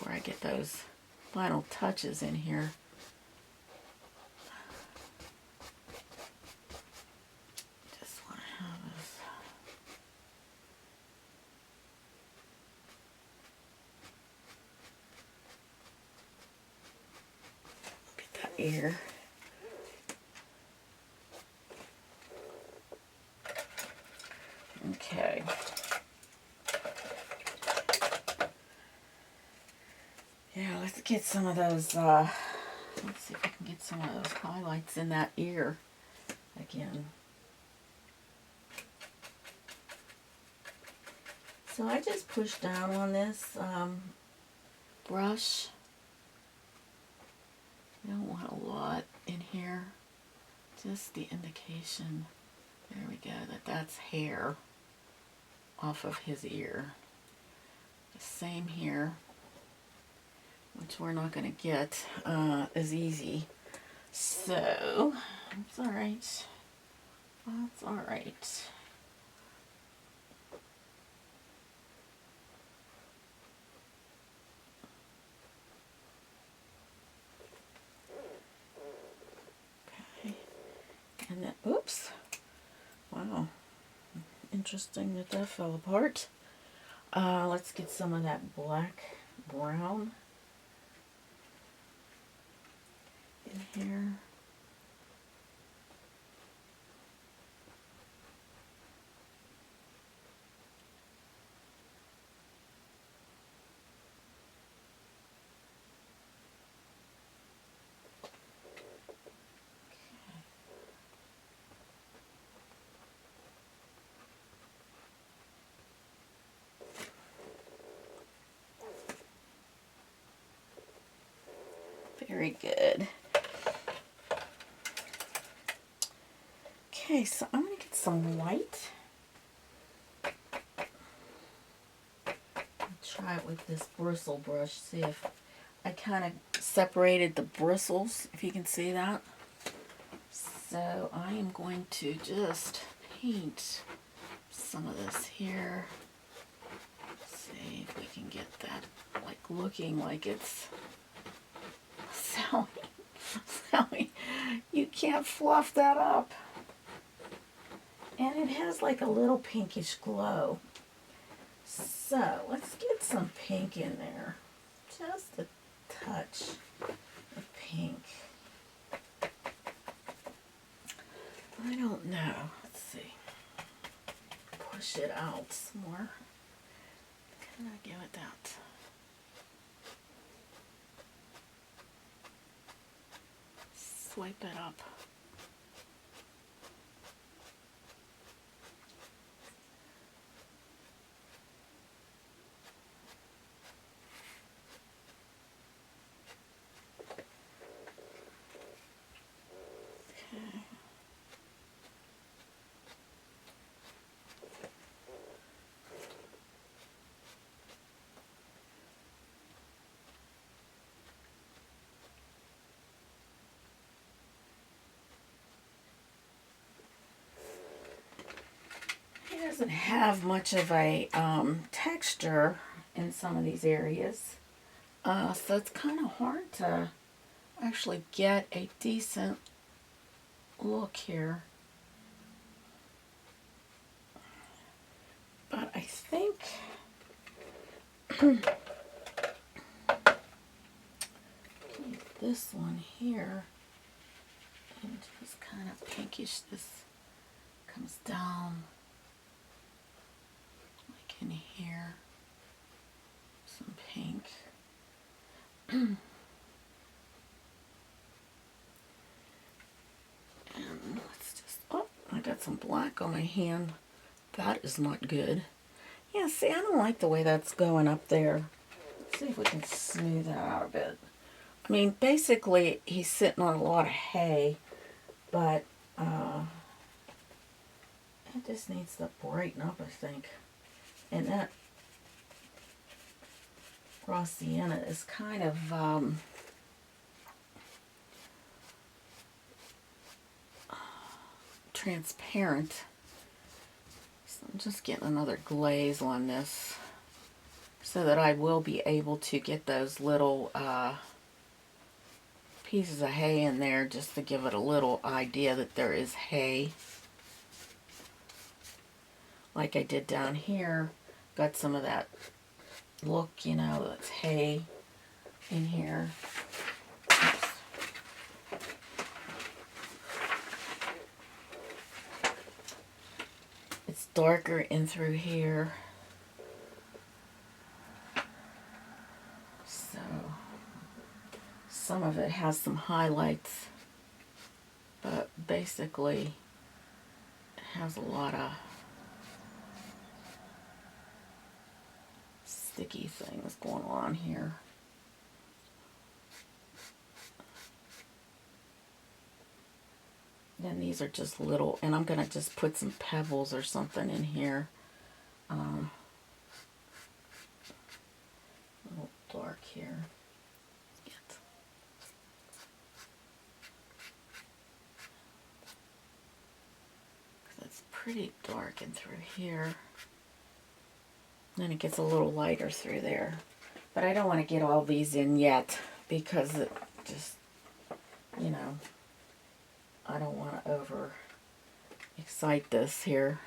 Before I get those final touches in here. Just want to have this. Look at that ear. Okay. Yeah, let's get some of those, let's see if we can get some of those highlights in that ear again. So I just push down on this brush. I don't want a lot in here, just the indication. There we go, that's hair off of his ear. The same here, which we're not going to get as easy. So, it's alright. That's alright. Okay. And then, oops. Wow. Interesting that that fell apart. Let's get some of that black brown in here. Very good. Okay, so I'm going to get some white. Try it with this bristle brush. See if I kind of separated the bristles, if you can see that. So I am going to just paint some of this here. See if we can get that like looking like it's Sally, you can't fluff that up. And it has like a little pinkish glow. So let's get some pink in there. Just a touch of pink. I don't know. Let's see. Push it out some more. Can I give it that? Swipe it up. It doesn't have much of a texture in some of these areas, so it's kind of hard to actually get a decent look here. But I think this one here, and just kind of pinkish, this comes down like in here, some pink. And let's just, oh, I got some black on my hand. That is not good. Yeah, see, I don't like the way that's going up there. Let's see if we can smooth that out a bit. I mean, basically, he's sitting on a lot of hay, but it just needs to brighten up, I think. And that raw sienna is kind of transparent. So I'm just getting another glaze on this so that I will be able to get those little pieces of hay in there, just to give it a little idea that there is hay. Like I did down here, got some of that look, you know, that's hay in here. Oops. It's darker in through here. So some of it has some highlights, but basically it has a lot of sticky things going on here. Then these are just little, and I'm going to just put some pebbles or something in here. A little dark here. It's pretty dark in through here. Then it gets a little lighter through there. But I don't want to get all these in yet because it just, you know, I don't want to over excite this here.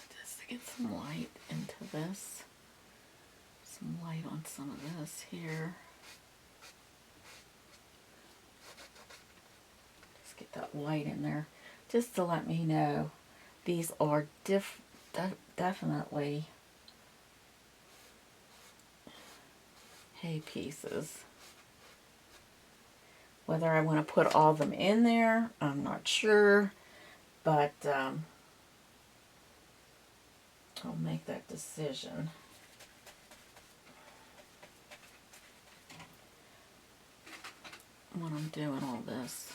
Just to get some light into this. Some light on some of this here. Just get that light in there. Just to let me know these are definitely hay pieces. Whether I want to put all of them in there, I'm not sure, but I'll make that decision. When I'm doing all this.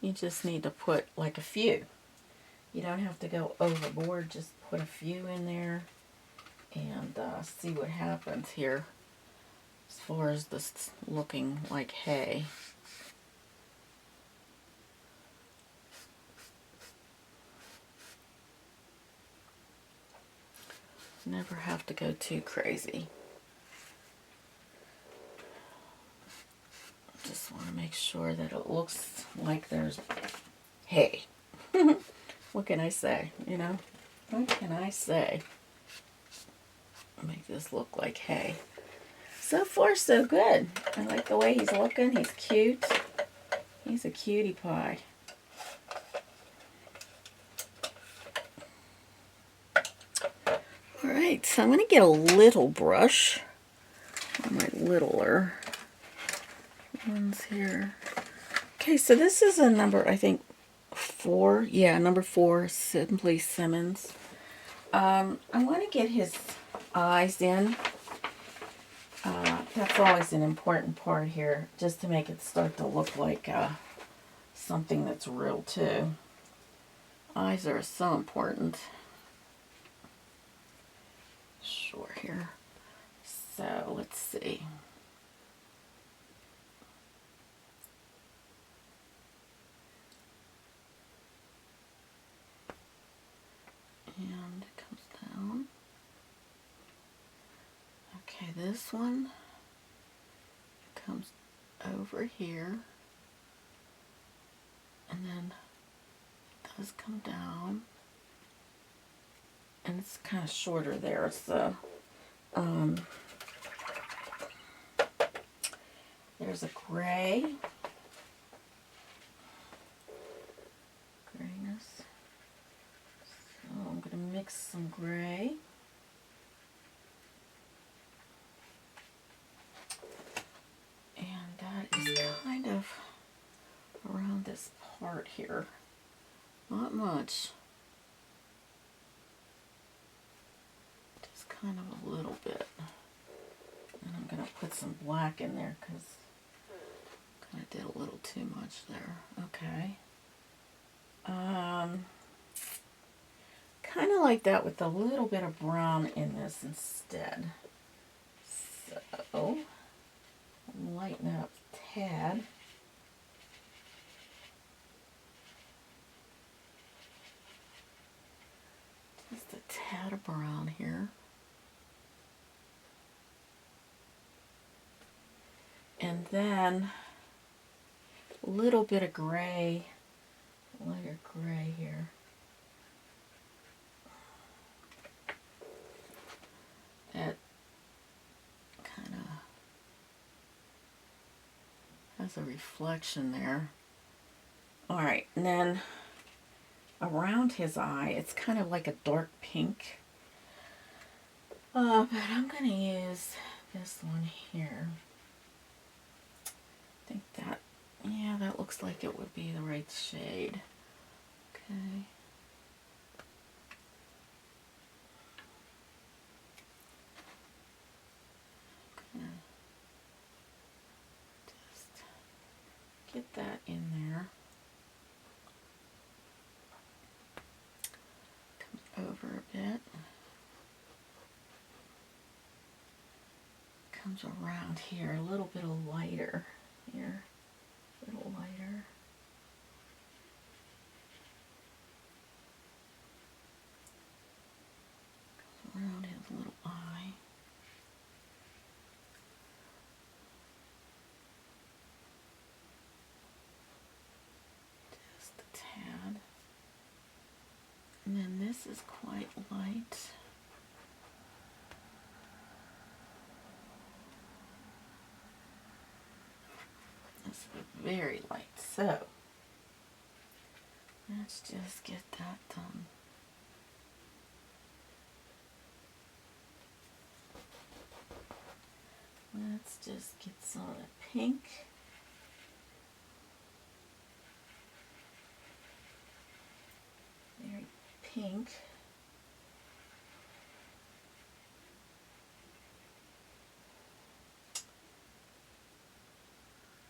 You just need to put like a few. You don't have to go overboard, just put a few in there and see what happens here as far as this looking like hay. Never have to go too crazy. Just want to make sure that it looks like there's hay. What can I say, you know? What can I say? Make this look like hay. So far, so good. I like the way he's looking. He's cute. He's a cutie pie. Alright, so I'm going to get a little brush on my littler ones here. Okay, so this is a number, I think, 4. Yeah, number 4, Simply Simmons. I want to get his eyes in. That's always an important part here, just to make it start to look like something that's real too. Eyes are so important. Sure here. So let's see. And it comes down. Okay, this one comes over here. And then it does come down. And it's kind of shorter there, so there's a gray. Grayness. So I'm going to mix some gray. And that is kind of around this part here. Not much. Just kind of a little bit. And I'm going to put some black in there because I kind of did a little too much there. Okay. Kind of like that with a little bit of brown in this instead. So, lighten it up a tad. Just a tad of brown here. And then a little bit of gray lighter gray here. That kind of has a reflection there. Alright, and then around his eye, it's kind of like a dark pink. But I'm going to use this one here. I think that, yeah, that looks like it would be the right shade. Okay. Just get that in there. Come over a bit. Comes around here, a little bit of lighter here, a little lighter. Comes around his little eye. Just a tad. And then this is quite light. Very light. So let's just get that done. Let's just get some of the pink. Very pink.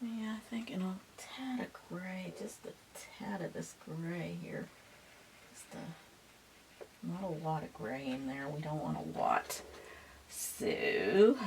Yeah, I think in a tad of gray, just a tad of this gray here. Just not a lot of gray in there. We don't want a lot. So, okay.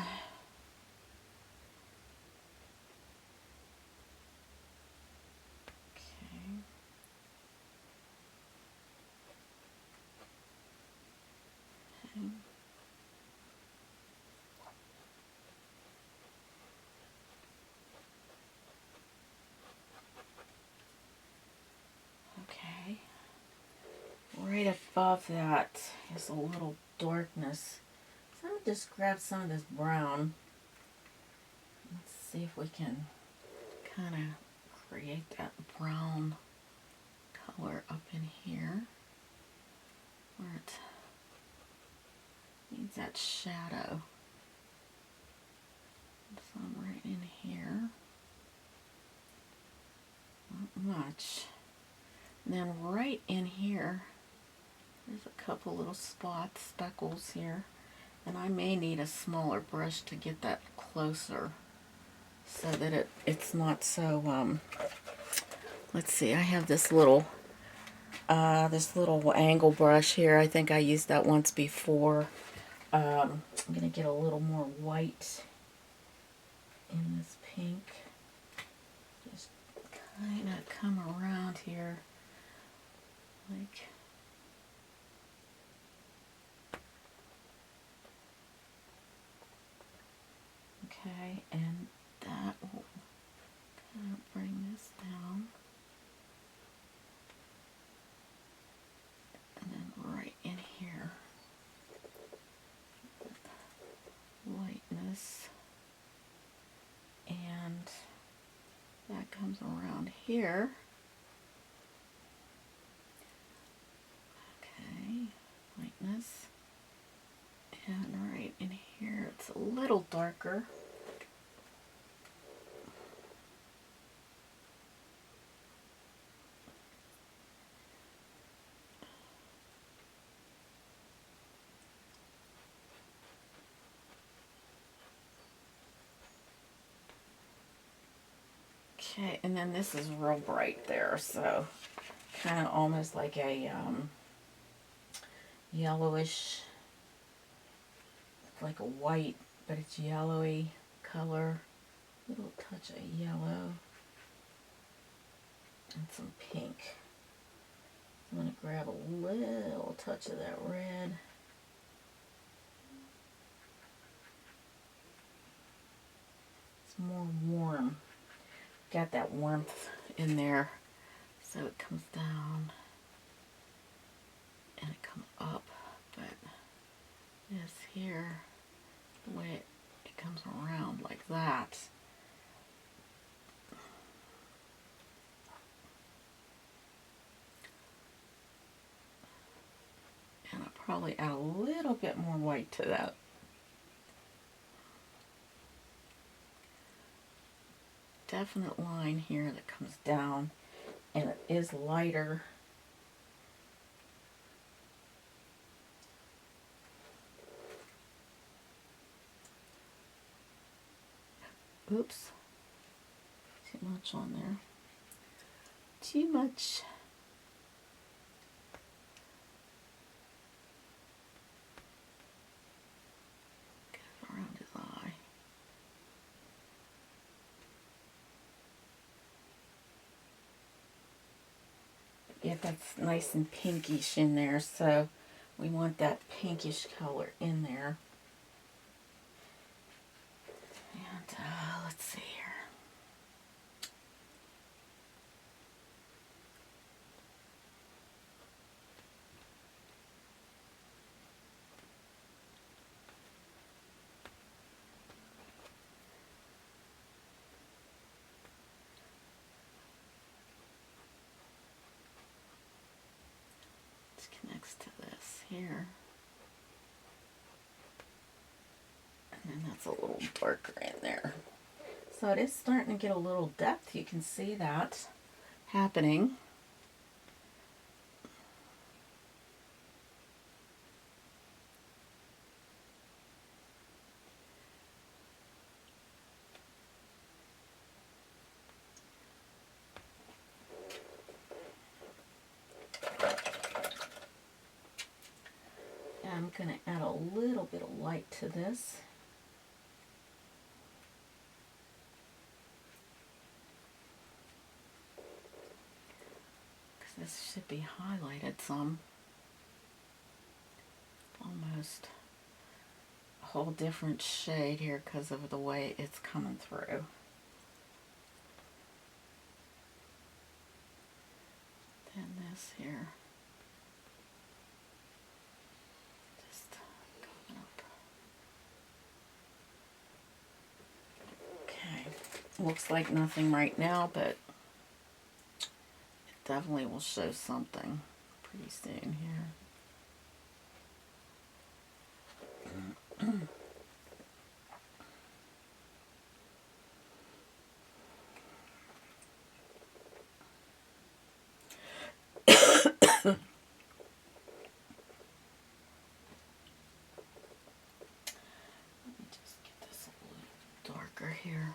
Okay, right above that is a little darkness. So I'll just grab some of this brown. Let's see if we can kind of create that brown color up in here where it needs that shadow. Some right in here. Not much. And then right in here, there's a couple little spots, speckles here. And I may need a smaller brush to get that closer so that it's not so, let's see, I have this little angle brush here. I think I used that once before. I'm going to get a little more white in this pink. Just kind of come around here. Like, okay, and that will kind of bring this down. And then right in here, lightness, and that comes around here. Lightness, and right in here it's a little darker. Okay, and then this is real bright there, so kind of almost like a yellowish, like a white, but it's yellowy color. Little touch of yellow and some pink. I'm going to grab a little touch of that red. It's more warm. Got that warmth in there. So it comes down and it comes up, but this here, the way it comes around like that. And I'll probably add a little bit more white to that. Definite line here that comes down, and it is lighter. Oops, too much on there. Too much. Get it around his eye. Yeah, that's nice and pinkish in there, so we want that pinkish color in there. And let's see here. This connects to this here. And then that's a little darker in there. So it is starting to get a little depth. You can see that happening. And I'm going to add a little bit of light to this. This should be highlighted some. Almost a whole different shade here because of the way it's coming through. Then this here. Just going up. Okay. Looks like nothing right now, but definitely will show something pretty soon here. Let me just get this a little darker here.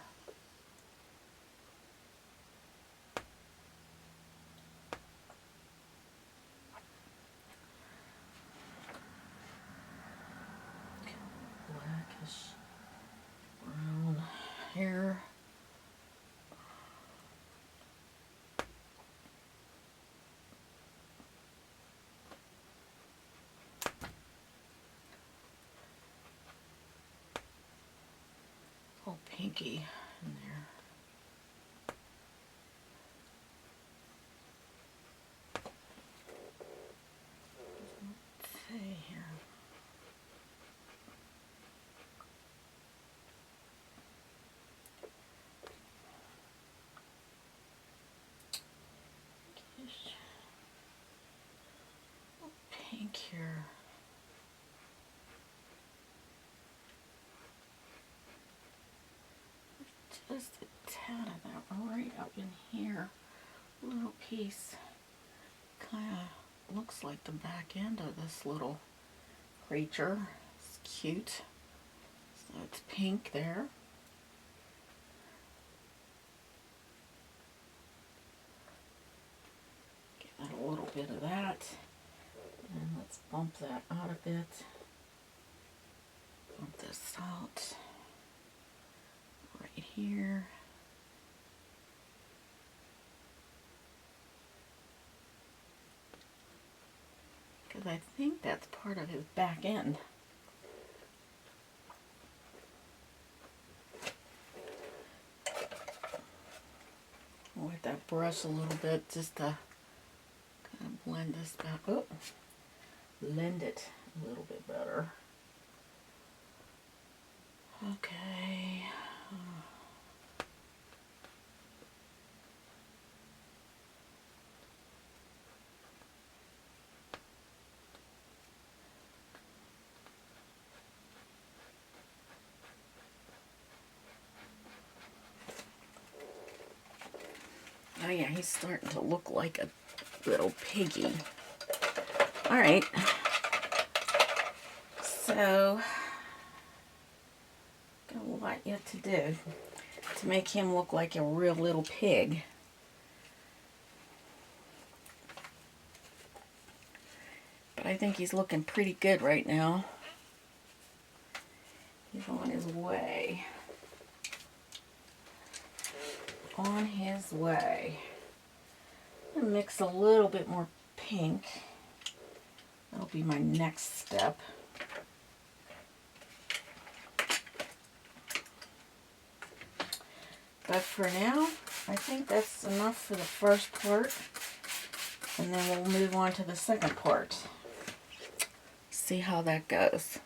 Blackish brown hair. Oh, pinky in there. Let's see here. Pink here. Just a tad of that right up in here. Little piece. Kind of looks like the back end of this little creature. It's cute. So it's pink there. Give that a little bit of that. And let's bump that out a bit. Bump this out right here. Because I think that's part of his back end. Which get that brush a little bit just to kind of blend this back. Oh, blend it a little bit better. Okay. Oh yeah, he's starting to look like a little piggy. All right. So, got a lot yet to do to make him look like a real little pig. But I think he's looking pretty good right now. He's on his way. On his way. I'm gonna mix a little bit more pink. That'll be my next step. But for now, I think that's enough for the first part. And then we'll move on to the second part. See how that goes.